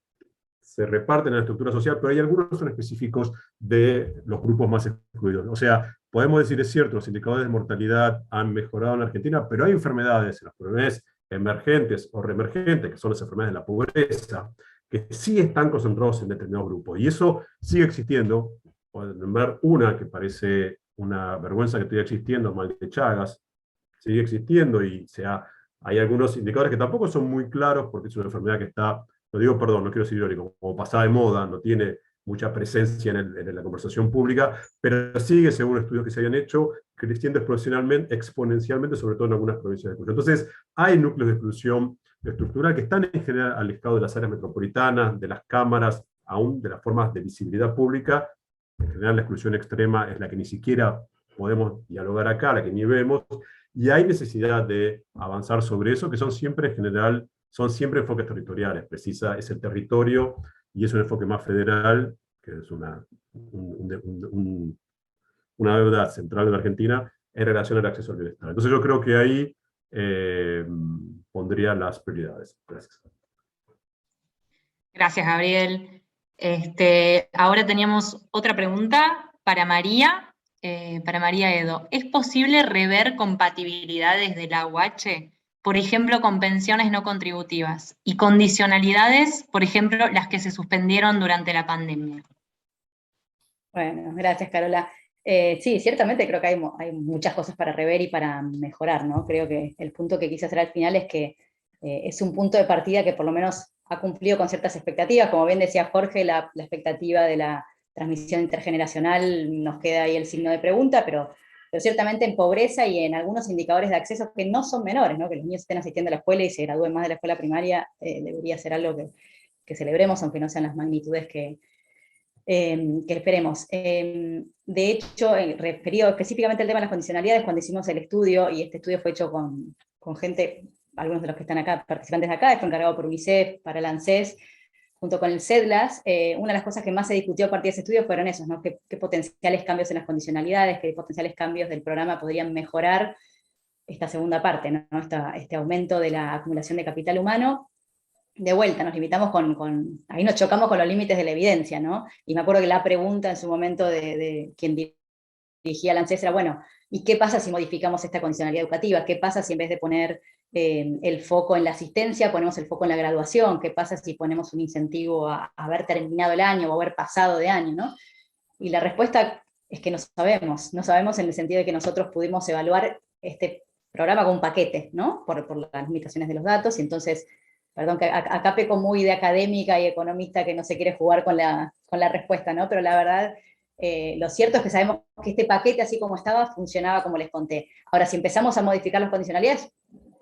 reparten en la estructura social, pero hay algunos que son específicos de los grupos más excluidos. O sea, podemos decir, es cierto, los indicadores de mortalidad han mejorado en la Argentina, pero hay enfermedades, las enfermedades emergentes o reemergentes, que son las enfermedades de la pobreza, que sí están concentrados en determinados grupos. Y eso sigue existiendo. Pueden nombrar una que parece una vergüenza que todavía existiendo, mal de Chagas, sigue existiendo, y hay algunos indicadores que tampoco son muy claros, porque es una enfermedad que está, lo digo, perdón, no quiero ser irónico, como pasada de moda, no tiene mucha presencia en la conversación pública, pero sigue, según estudios que se hayan hecho, creciendo exponencialmente, sobre todo en algunas provincias de exclusión. Entonces, hay núcleos de exclusión estructural que están en general alejados de las áreas metropolitanas, de las cámaras, aún de las formas de visibilidad pública. En general, la exclusión extrema es la que ni siquiera podemos dialogar acá, la que ni vemos, y hay necesidad de avanzar sobre eso, que son siempre, en general, son siempre enfoques territoriales. Es el territorio, y es un enfoque más federal, que es una deuda central de la Argentina, en relación al acceso al bienestar. Entonces yo creo que ahí pondría las prioridades. Gracias. Gracias, Gabriel. Ahora teníamos otra pregunta para María Edo. ¿Es posible rever compatibilidades de la UH? Por ejemplo, con pensiones no contributivas, y condicionalidades, por ejemplo, las que se suspendieron durante la pandemia. Bueno, gracias, Carola. Sí, ciertamente creo que hay muchas cosas para rever y para mejorar, ¿no? Creo que el punto que quise hacer al final es que es un punto de partida que por lo menos ha cumplido con ciertas expectativas. Como bien decía Jorge, la expectativa de la transmisión intergeneracional nos queda ahí el signo de pregunta, pero ciertamente en pobreza y en algunos indicadores de acceso que no son menores, ¿no? Que los niños estén asistiendo a la escuela y se gradúen más de la escuela primaria, debería ser algo que celebremos, aunque no sean las magnitudes que esperemos. De hecho, referido específicamente al tema de las condicionalidades, cuando hicimos el estudio, y este estudio fue hecho con gente, algunos de los que están acá, participantes de acá, fue encargado por UNICEF, para el ANSES, junto con el CEDLAS, una de las cosas que más se discutió a partir de ese estudio fueron esos, ¿no? ¿Qué potenciales cambios en las condicionalidades, qué potenciales cambios del programa podrían mejorar esta segunda parte, ¿no? Este aumento de la acumulación de capital humano. De vuelta, nos limitamos ahí nos chocamos con los límites de la evidencia, ¿no? Y me acuerdo que la pregunta en su momento de quien dirigía el ANSES era, bueno, ¿y qué pasa si modificamos esta condicionalidad educativa? ¿Qué pasa si en vez de poner el foco en la asistencia, ponemos el foco en la graduación? ¿Qué pasa si ponemos un incentivo a haber terminado el año o haber pasado de año, ¿no? Y la respuesta es que no sabemos en el sentido de que nosotros pudimos evaluar este programa con un paquete, ¿no? Por las limitaciones de los datos, y entonces, perdón, que acá peco muy de académica y economista que no se quiere jugar con la respuesta, ¿no? Pero la verdad, lo cierto es que sabemos que este paquete, así como estaba, funcionaba como les conté. Ahora, si empezamos a modificar las condicionalidades,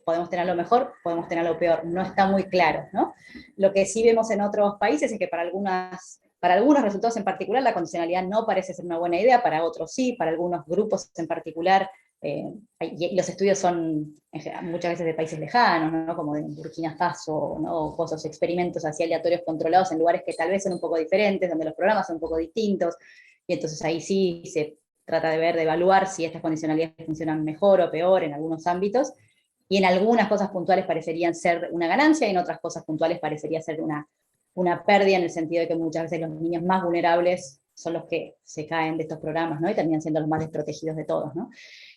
podemos tenerlo mejor, podemos tenerlo peor, no está muy claro, ¿no? Lo que sí vemos en otros países es que para algunos resultados en particular la condicionalidad no parece ser una buena idea, para otros sí, para algunos grupos en particular, y los estudios son muchas veces de países lejanos, ¿no? Como de Burkina Faso, ¿no? O esos experimentos así aleatorios controlados en lugares que tal vez son un poco diferentes, donde los programas son un poco distintos, y entonces ahí sí se trata de evaluar si estas condicionalidades funcionan mejor o peor en algunos ámbitos, y en algunas cosas puntuales parecerían ser una ganancia, y en otras cosas puntuales parecería ser una pérdida, en el sentido de que muchas veces los niños más vulnerables son los que se caen de estos programas, ¿no? Y terminan siendo los más desprotegidos de todos, ¿no?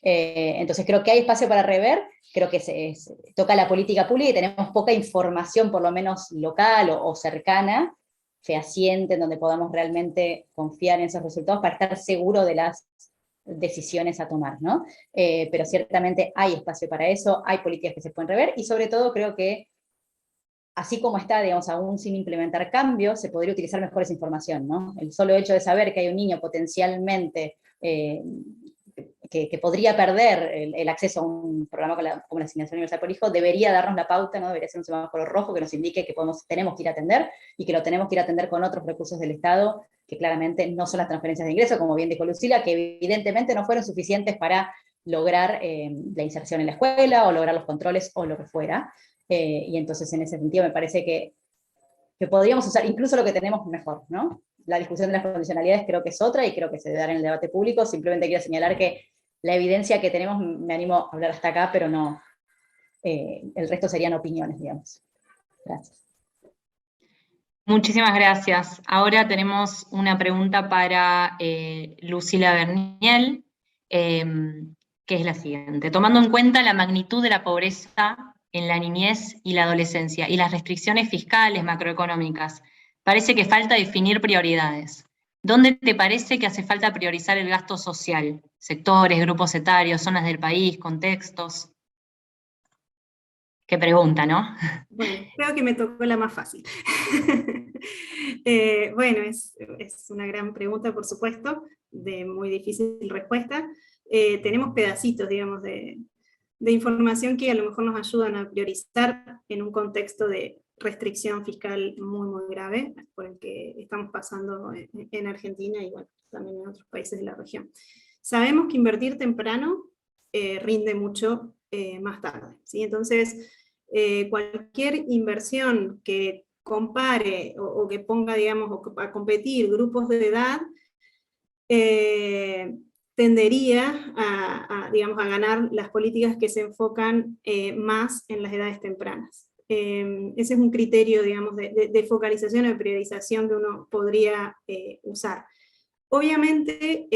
Entonces creo que hay espacio para rever, creo que se toca la política pública y tenemos poca información, por lo menos local o cercana, fehaciente, en donde podamos realmente confiar en esos resultados para estar seguro de las decisiones a tomar, ¿no? Pero ciertamente hay espacio para eso, hay políticas que se pueden rever, y sobre todo creo que así como está, digamos, aún sin implementar cambios, se podría utilizar mejor esa información, ¿no? El solo hecho de saber que hay un niño potencialmente que podría perder el acceso a un programa como la Asignación Universal por Hijo debería darnos la pauta, ¿no? Debería ser un semáforo rojo que nos indique que tenemos que ir a atender, y que lo tenemos que ir a atender con otros recursos del Estado, que claramente no son las transferencias de ingreso, como bien dijo Lucila, que evidentemente no fueron suficientes para lograr la inserción en la escuela, o lograr los controles, o lo que fuera. Y entonces en ese sentido me parece que podríamos usar incluso lo que tenemos mejor, ¿no? La discusión de las condicionalidades creo que es otra, y creo que se debe dar en el debate público. Simplemente quiero señalar que la evidencia que tenemos, me animo a hablar hasta acá, pero no, el resto serían opiniones, digamos. Gracias. Muchísimas gracias. Ahora tenemos una pregunta para Lucila Berniel, que es la siguiente. Tomando en cuenta la magnitud de la pobreza en la niñez y la adolescencia, y las restricciones fiscales, macroeconómicas, parece que falta definir prioridades. ¿Dónde te parece que hace falta priorizar el gasto social? ¿Sectores, grupos etarios, zonas del país, contextos? Qué pregunta, ¿no? Bueno, creo que me tocó la más fácil. Bueno, es una gran pregunta, por supuesto. de muy difícil respuesta, tenemos pedacitos, digamos, de información que a lo mejor nos ayudan a priorizar en un contexto de restricción fiscal muy, muy grave, por el que estamos pasando en Argentina y bueno, también en otros países de la región. Sabemos que invertir temprano rinde mucho más tarde, ¿sí? Entonces, cualquier inversión que compare o que ponga, digamos, a competir grupos de edad, tendería digamos, a ganar las políticas que se enfocan más en las edades tempranas. Ese es un criterio, digamos, de focalización o de priorización que uno podría usar. Obviamente,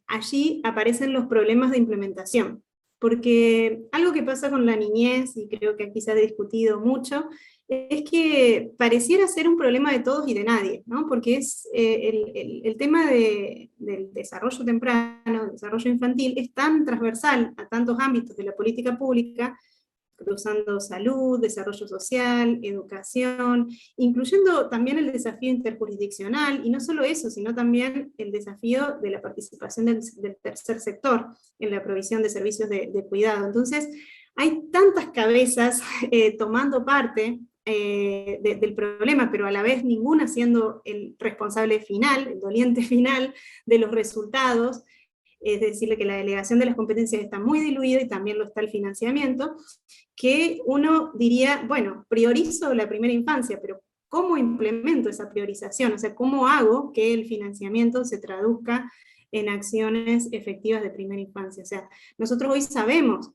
allí aparecen los problemas de implementación, porque algo que pasa con la niñez, y creo que aquí se ha discutido mucho, es que pareciera ser un problema de todos y de nadie, ¿no? Porque es, el tema del desarrollo temprano, del desarrollo infantil, es tan transversal a tantos ámbitos de la política pública, cruzando salud, desarrollo social, educación, incluyendo también el desafío interjurisdiccional, y no solo eso, sino también el desafío de la participación del tercer sector en la provisión de servicios de cuidado. Entonces, hay tantas cabezas tomando parte del problema, pero a la vez ninguna siendo el responsable final, el doliente final de los resultados, es decir, que la delegación de las competencias está muy diluida y también lo está el financiamiento, que uno diría, bueno, priorizo la primera infancia, pero ¿cómo implemento esa priorización? O sea, ¿cómo hago que el financiamiento se traduzca en acciones efectivas de primera infancia? O sea, nosotros hoy sabemos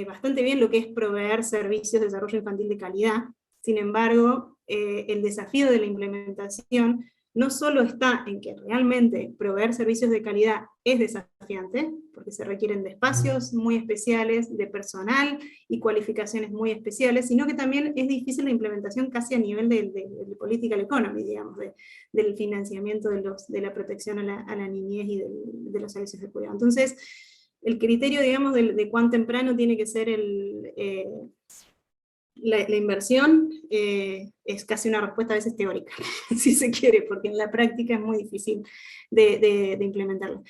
bastante bien lo que es proveer servicios de desarrollo infantil de calidad, sin embargo, el desafío de la implementación no solo está en que realmente proveer servicios de calidad es desafiante, porque se requieren de espacios muy especiales, de personal y cualificaciones muy especiales, sino que también es difícil la implementación casi a nivel de political economy, digamos, del financiamiento de la protección a la niñez y de los servicios de cuidado. Entonces, el criterio, digamos, de cuán temprano tiene que ser la inversión es casi una respuesta a veces teórica, si se quiere, porque en la práctica es muy difícil de implementarla.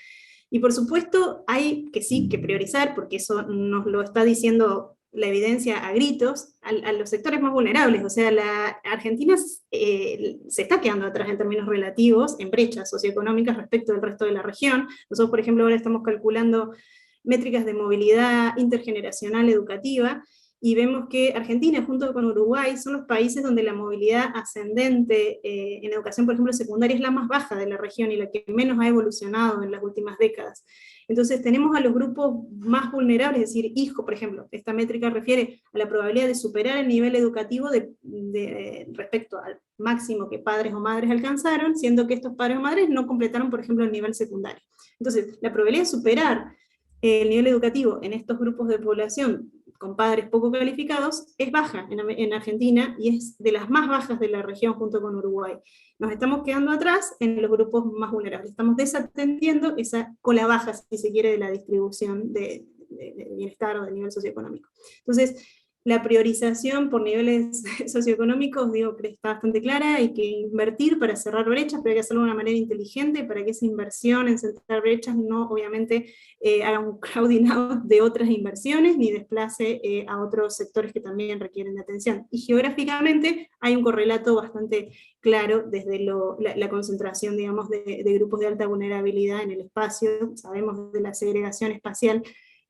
Y por supuesto hay que sí que priorizar, porque eso nos lo está diciendo la evidencia a gritos, a los sectores más vulnerables. O sea, la Argentina se está quedando atrás en términos relativos, en brechas socioeconómicas respecto del resto de la región. Nosotros, por ejemplo, ahora estamos calculando métricas de movilidad intergeneracional educativa, y vemos que Argentina, junto con Uruguay, son los países donde la movilidad ascendente en educación, por ejemplo, secundaria, es la más baja de la región y la que menos ha evolucionado en las últimas décadas. Entonces tenemos a los grupos más vulnerables, es decir, hijos, por ejemplo, esta métrica refiere a la probabilidad de superar el nivel educativo respecto al máximo que padres o madres alcanzaron, siendo que estos padres o madres no completaron, por ejemplo, el nivel secundario. Entonces, la probabilidad de superar el nivel educativo en estos grupos de población con padres poco calificados es baja en Argentina, y es de las más bajas de la región junto con Uruguay. Nos estamos quedando atrás en los grupos más vulnerables, estamos desatendiendo esa cola baja, si se quiere, de la distribución de bienestar o de nivel socioeconómico. Entonces, la priorización por niveles socioeconómicos, digo que está bastante clara, hay que invertir para cerrar brechas, pero hay que hacerlo de una manera inteligente para que esa inversión en cerrar brechas no, obviamente, haga un crowding out de otras inversiones, ni desplace a otros sectores que también requieren de atención. Y geográficamente hay un correlato bastante claro desde la concentración, digamos, de grupos de alta vulnerabilidad en el espacio. Sabemos de la segregación espacial,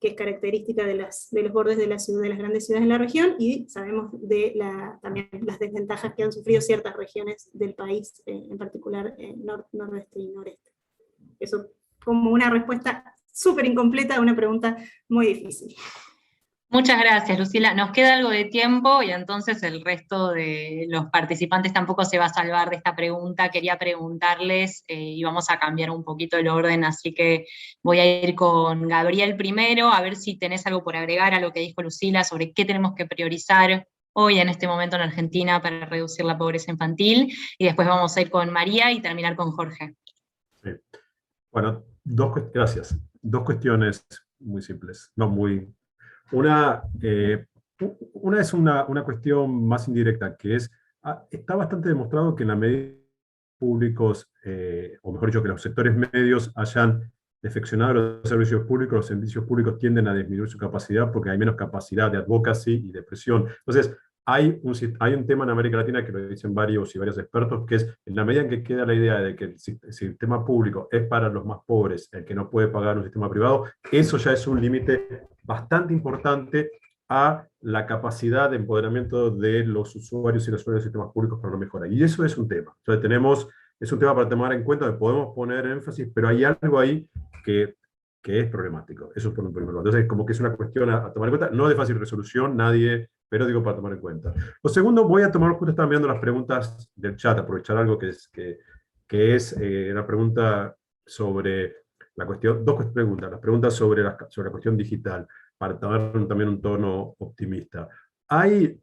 que es característica de los bordes de las grandes ciudades en la región, y sabemos de también las desventajas que han sufrido ciertas regiones del país, en particular noroeste y noreste. Eso como una respuesta súper incompleta a una pregunta muy difícil. Muchas gracias, Lucila. Nos queda algo de tiempo y entonces el resto de los participantes tampoco se va a salvar de esta pregunta. Quería preguntarles, y vamos a cambiar un poquito el orden, así que voy a ir con Gabriel primero, a ver si tenés algo por agregar a lo que dijo Lucila sobre qué tenemos que priorizar hoy en este momento en Argentina para reducir la pobreza infantil, y después vamos a ir con María y terminar con Jorge. Sí. Bueno, gracias. Dos cuestiones muy simples, no muy... Una es una cuestión más indirecta, que es, está bastante demostrado que en la medida públicos, o mejor dicho, que los sectores medios hayan defeccionado los servicios públicos tienden a disminuir su capacidad porque hay menos capacidad de advocacy y de presión. Entonces, hay un tema en América Latina que lo dicen varios expertos, que es en la medida en que queda la idea de que el sistema público es para los más pobres, el que no puede pagar un sistema privado, eso ya es un límite bastante importante a la capacidad de empoderamiento de los usuarios y los usuarios de sistemas públicos para lo mejorar. Y eso es un tema. Entonces es un tema para tomar en cuenta, que podemos poner énfasis, pero hay algo ahí que es problemático. Eso es por un primer lugar. Entonces, como que es una cuestión a tomar en cuenta, no de fácil resolución, pero digo para tomar en cuenta. Lo segundo, voy a tomar, justo estaba mirando las preguntas del chat, aprovechar algo que es una pregunta sobre la cuestión, dos preguntas, las preguntas sobre la cuestión digital, para dar también un tono optimista. Hay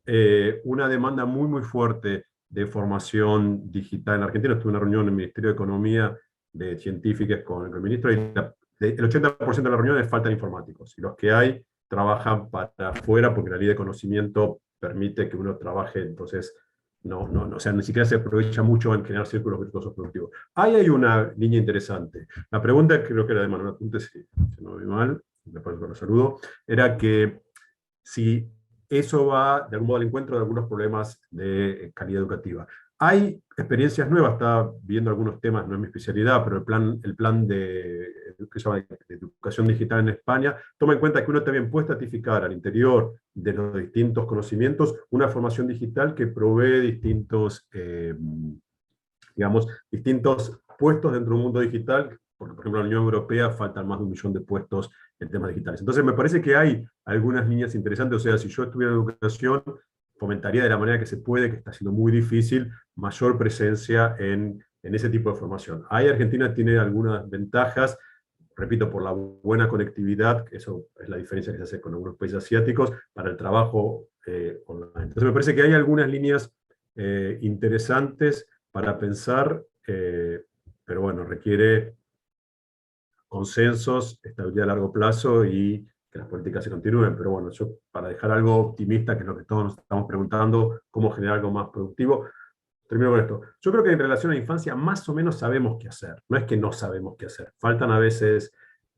una demanda muy, muy fuerte de formación digital en Argentina. Estuve en una reunión en el Ministerio de Economía de científicas con el ministro, y el 80% de las reuniones faltan informáticos, y los que hay trabajan para afuera porque la ley de conocimiento permite que uno trabaje, entonces o sea, ni siquiera se aprovecha mucho en generar círculos virtuosos productivos. Ahí hay una línea interesante. La pregunta, creo que era de Manuel Apunte, si no me vi mal, después lo saludo, era que si eso va de algún modo al encuentro de algunos problemas de calidad educativa. Hay experiencias nuevas, estaba viendo algunos temas, no es mi especialidad, pero el plan de educación digital en España toma en cuenta que uno también puede estratificar al interior de los distintos conocimientos una formación digital que provee distintos puestos dentro de un mundo digital, porque por ejemplo en la Unión Europea faltan más de 1 millón de puestos en temas digitales. Entonces me parece que hay algunas líneas interesantes, o sea, si yo estuviera en educación, fomentaría de la manera que se puede, que está siendo muy difícil, mayor presencia en ese tipo de formación. Ahí Argentina tiene algunas ventajas, repito, por la buena conectividad, que eso es la diferencia que se hace con algunos países asiáticos, para el trabajo online. Entonces me parece que hay algunas líneas interesantes para pensar, pero bueno, requiere consensos, estabilidad a largo plazo y que las políticas se continúen. Pero bueno, yo para dejar algo optimista, que es lo que todos nos estamos preguntando, cómo generar algo más productivo, termino con esto. Yo creo que en relación a la infancia más o menos sabemos qué hacer. No es que no sabemos qué hacer. Faltan a veces...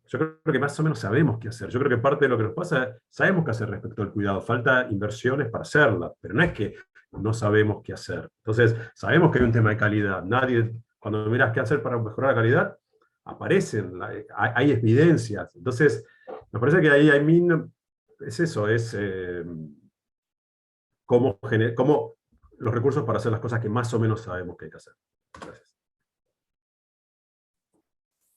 Yo creo que más o menos sabemos qué hacer. Yo creo que parte de lo que nos pasa es, sabemos qué hacer respecto al cuidado. Falta inversiones para hacerlas, pero no es que no sabemos qué hacer. Entonces, sabemos que hay un tema de calidad. Cuando miras qué hacer para mejorar la calidad, aparecen, hay evidencias. Entonces, me parece que ahí es eso, es cómo los recursos para hacer las cosas que más o menos sabemos que hay que hacer. Gracias.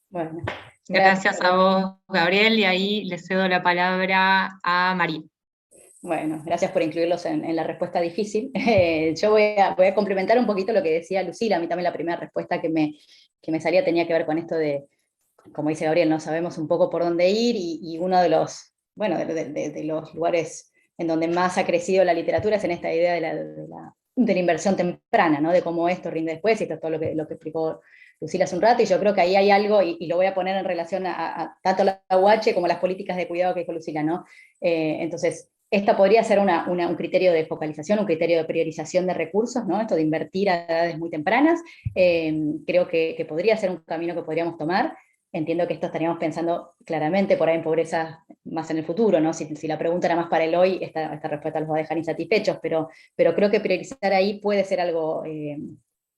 Bueno, gracias a vos, Gabriel, y ahí le cedo la palabra a María. Bueno, gracias por incluirlos en la respuesta difícil. Yo voy a complementar un poquito lo que decía Lucila. A mí también la primera respuesta que me salía tenía que ver con esto de, como dice Gabriel, no sabemos un poco por dónde ir, y uno de los, bueno, de los lugares en donde más ha crecido la literatura es en esta idea de la inversión temprana, ¿no? De cómo esto rinde después, y esto es todo lo que explicó Lucila hace un rato, y yo creo que ahí hay algo, y lo voy a poner en relación a tanto la UH como las políticas de cuidado que dijo Lucila, ¿no? Entonces, esta podría ser un criterio de focalización, un criterio de priorización de recursos, ¿no? Esto de invertir a edades muy tempranas. Creo que podría ser un camino que podríamos tomar. Entiendo que esto estaríamos pensando claramente por ahí en pobreza más en el futuro, ¿no? Si la pregunta era más para el hoy, esta respuesta los va a dejar insatisfechos, pero creo que priorizar ahí puede ser algo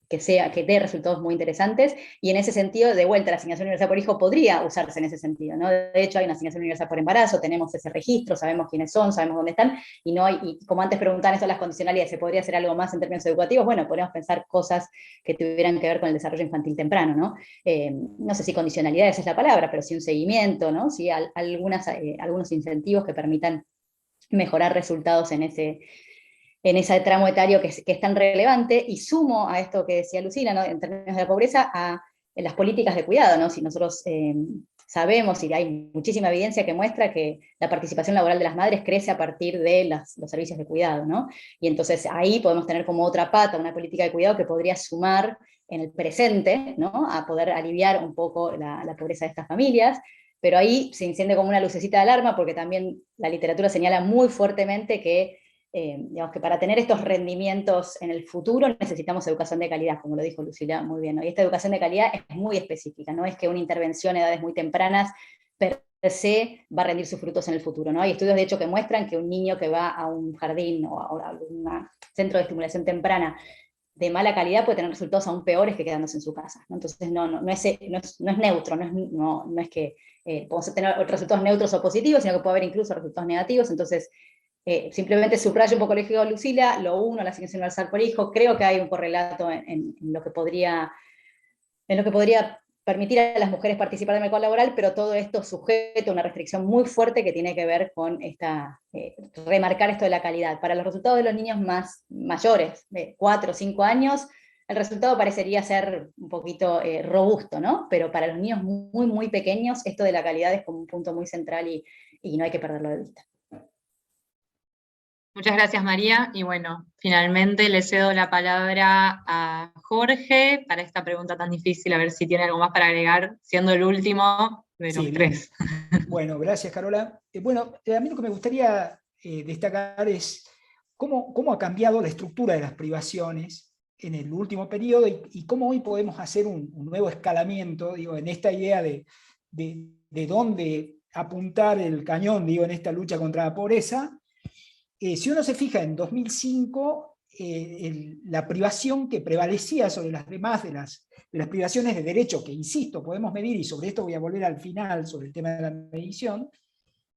que dé resultados muy interesantes, y en ese sentido, de vuelta, la asignación universal por hijo podría usarse en ese sentido, ¿no? De hecho, hay una asignación universal por embarazo, tenemos ese registro, sabemos quiénes son, sabemos dónde están, y como antes preguntaban eso, las condicionalidades, ¿se podría hacer algo más en términos educativos? Bueno, podríamos pensar cosas que tuvieran que ver con el desarrollo infantil temprano, ¿no? No sé si condicionalidades es la palabra, pero sí un seguimiento, ¿no? Sí, algunos incentivos que permitan mejorar resultados en ese tramo etario que es tan relevante, y sumo a esto que decía Lucila, ¿no? En términos de la pobreza, en las políticas de cuidado, ¿no? Si nosotros sabemos, y hay muchísima evidencia que muestra que la participación laboral de las madres crece a partir de los servicios de cuidado, ¿no? Y entonces ahí podemos tener como otra pata una política de cuidado que podría sumar en el presente, ¿no? A poder aliviar un poco la pobreza de estas familias, pero ahí se enciende como una lucecita de alarma, porque también la literatura señala muy fuertemente que digamos que para tener estos rendimientos en el futuro necesitamos educación de calidad, como lo dijo Lucila muy bien, ¿no? Y esta educación de calidad es muy específica, no es que una intervención a edades muy tempranas per se va a rendir sus frutos en el futuro, ¿no? Hay estudios de hecho que muestran que un niño que va a un jardín o a un centro de estimulación temprana de mala calidad puede tener resultados aún peores que quedándose en su casa, ¿no? Entonces no es neutro, no es que podemos tener resultados neutros o positivos, sino que puede haber incluso resultados negativos. Entonces simplemente subrayo un poco lo que dijo Lucila, lo uno, la asignación universal por hijo, creo que hay un correlato en lo que podría permitir a las mujeres participar del mercado laboral, pero todo esto sujeto a una restricción muy fuerte que tiene que ver con remarcar esto de la calidad. Para los resultados de los niños más mayores, de 4 o 5 años, el resultado parecería ser un poquito robusto, ¿no? Pero para los niños muy, muy pequeños, esto de la calidad es como un punto muy central y no hay que perderlo de vista. Muchas gracias, María. Y bueno, finalmente le cedo la palabra a Jorge para esta pregunta tan difícil, a ver si tiene algo más para agregar, siendo el último de los tres. Bueno, gracias, Carola. Bueno, a mí lo que me gustaría destacar es cómo ha cambiado la estructura de las privaciones en el último periodo y cómo hoy podemos hacer un nuevo escalamiento, digo, en esta idea de dónde apuntar el cañón, digo, en esta lucha contra la pobreza. Si uno se fija en 2005, la privación que prevalecía sobre las demás de las privaciones de derecho, que insisto, podemos medir, y sobre esto voy a volver al final, sobre el tema de la medición,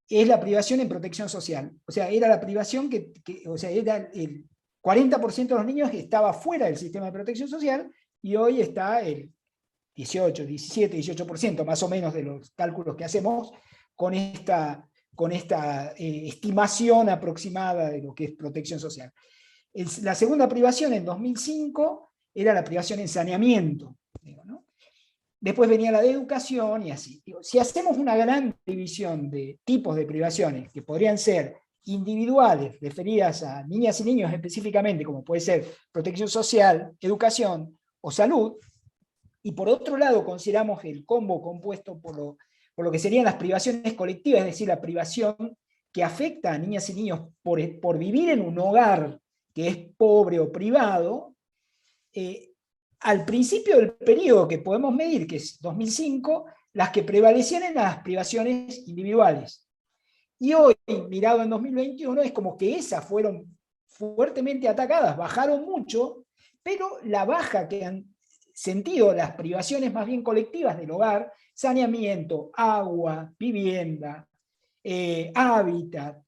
es la privación en protección social. O sea, era la privación o sea, era el 40% de los niños estaba fuera del sistema de protección social, y hoy está el 18, 17, 18%, más o menos de los cálculos que hacemos, con esta estimación aproximada de lo que es protección social. La segunda privación en 2005 era la privación en saneamiento, digo, ¿no? Después venía la de educación y así. Digo, si hacemos una gran división de tipos de privaciones, que podrían ser individuales, referidas a niñas y niños específicamente, como puede ser protección social, educación o salud, y por otro lado consideramos el combo compuesto por lo que serían las privaciones colectivas, es decir, la privación que afecta a niñas y niños por vivir en un hogar que es pobre o privado, al principio del periodo que podemos medir, que es 2005, las que prevalecían eran las privaciones individuales. Y hoy, mirado en 2021, es como que esas fueron fuertemente atacadas, bajaron mucho, pero la baja que han sentido las privaciones más bien colectivas del hogar, saneamiento, agua, vivienda, hábitat,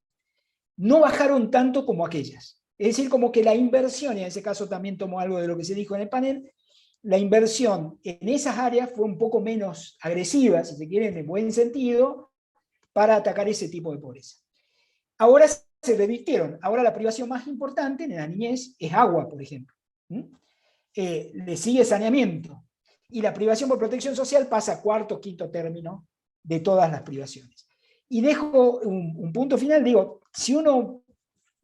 no bajaron tanto como aquellas. Es decir, como que la inversión, y en ese caso también tomo algo de lo que se dijo en el panel, la inversión en esas áreas fue un poco menos agresiva, si se quiere, en el buen sentido, para atacar ese tipo de pobreza. Ahora se revirtieron. Ahora la privación más importante en la niñez es agua, por ejemplo. Le sigue saneamiento. Y la privación por protección social pasa a cuarto, quinto término de todas las privaciones. Y dejo un punto final, digo, si uno,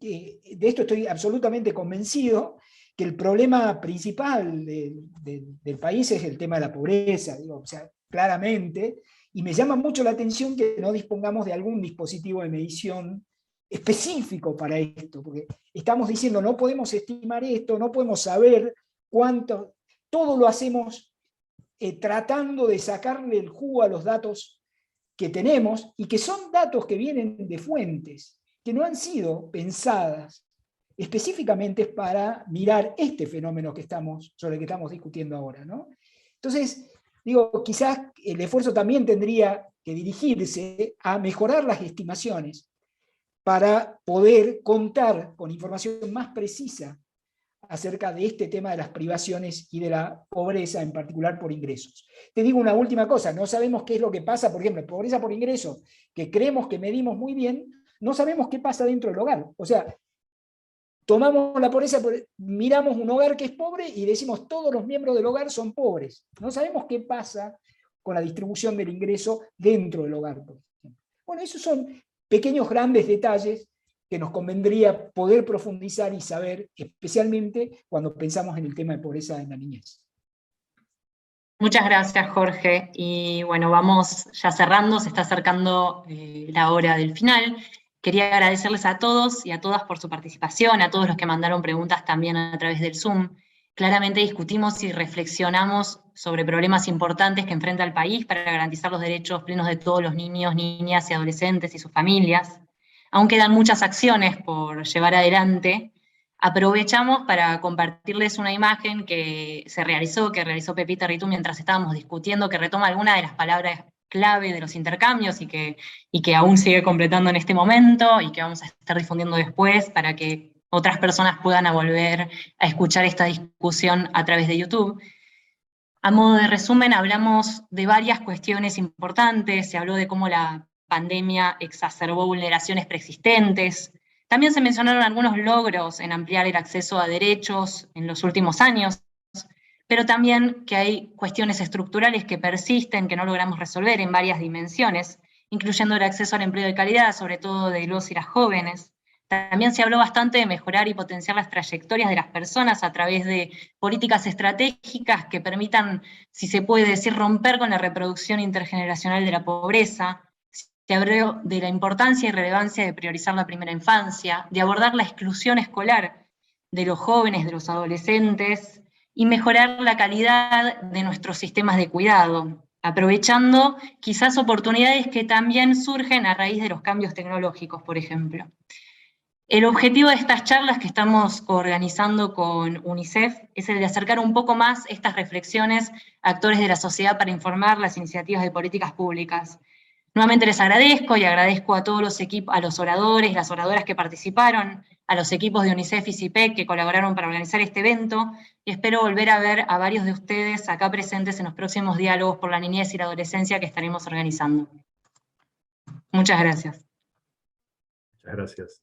de esto estoy absolutamente convencido, que el problema principal del país es el tema de la pobreza, digo, o sea, claramente, y me llama mucho la atención que no dispongamos de algún dispositivo de medición específico para esto, porque estamos diciendo, no podemos estimar esto, no podemos saber cuánto, todo lo hacemos tratando de sacarle el jugo a los datos que tenemos, y que son datos que vienen de fuentes que no han sido pensadas específicamente para mirar este fenómeno sobre el que estamos discutiendo ahora, ¿no? Entonces, digo, quizás el esfuerzo también tendría que dirigirse a mejorar las estimaciones para poder contar con información más precisa acerca de este tema de las privaciones y de la pobreza, en particular por ingresos. Te digo una última cosa, no sabemos qué es lo que pasa, por ejemplo, pobreza por ingreso, que creemos que medimos muy bien, no sabemos qué pasa dentro del hogar. O sea, tomamos la pobreza, miramos un hogar que es pobre y decimos todos los miembros del hogar son pobres. No sabemos qué pasa con la distribución del ingreso dentro del hogar, por ejemplo. Bueno, esos son pequeños, grandes detalles que nos convendría poder profundizar y saber, especialmente cuando pensamos en el tema de pobreza en la niñez. Muchas gracias, Jorge. Y bueno, vamos ya cerrando, se está acercando la hora del final. Quería agradecerles a todos y a todas por su participación, a todos los que mandaron preguntas también a través del Zoom. Claramente discutimos y reflexionamos sobre problemas importantes que enfrenta el país para garantizar los derechos plenos de todos los niños, niñas y adolescentes y sus familias. Aún quedan muchas acciones por llevar adelante. Aprovechamos para compartirles una imagen que realizó Pepita Ritu mientras estábamos discutiendo, que retoma algunas de las palabras clave de los intercambios y que aún sigue completando en este momento y que vamos a estar difundiendo después para que otras personas puedan volver a escuchar esta discusión a través de YouTube. A modo de resumen, hablamos de varias cuestiones importantes, se habló de cómo la pandemia exacerbó vulneraciones preexistentes. También se mencionaron algunos logros en ampliar el acceso a derechos en los últimos años, pero también que hay cuestiones estructurales que persisten, que no logramos resolver en varias dimensiones, incluyendo el acceso al empleo de calidad, sobre todo de los y las jóvenes. También se habló bastante de mejorar y potenciar las trayectorias de las personas a través de políticas estratégicas que permitan, si se puede decir, romper con la reproducción intergeneracional de la pobreza. Se habló de la importancia y relevancia de priorizar la primera infancia, de abordar la exclusión escolar de los jóvenes, de los adolescentes, y mejorar la calidad de nuestros sistemas de cuidado, aprovechando quizás oportunidades que también surgen a raíz de los cambios tecnológicos, por ejemplo. El objetivo de estas charlas que estamos organizando con UNICEF es el de acercar un poco más estas reflexiones a actores de la sociedad para informar las iniciativas de políticas públicas. Nuevamente les agradezco y agradezco a todos los equipos, a los oradores, las oradoras que participaron, a los equipos de UNICEF y CIPEC que colaboraron para organizar este evento, y espero volver a ver a varios de ustedes acá presentes en los próximos diálogos por la niñez y la adolescencia que estaremos organizando. Muchas gracias. Muchas gracias.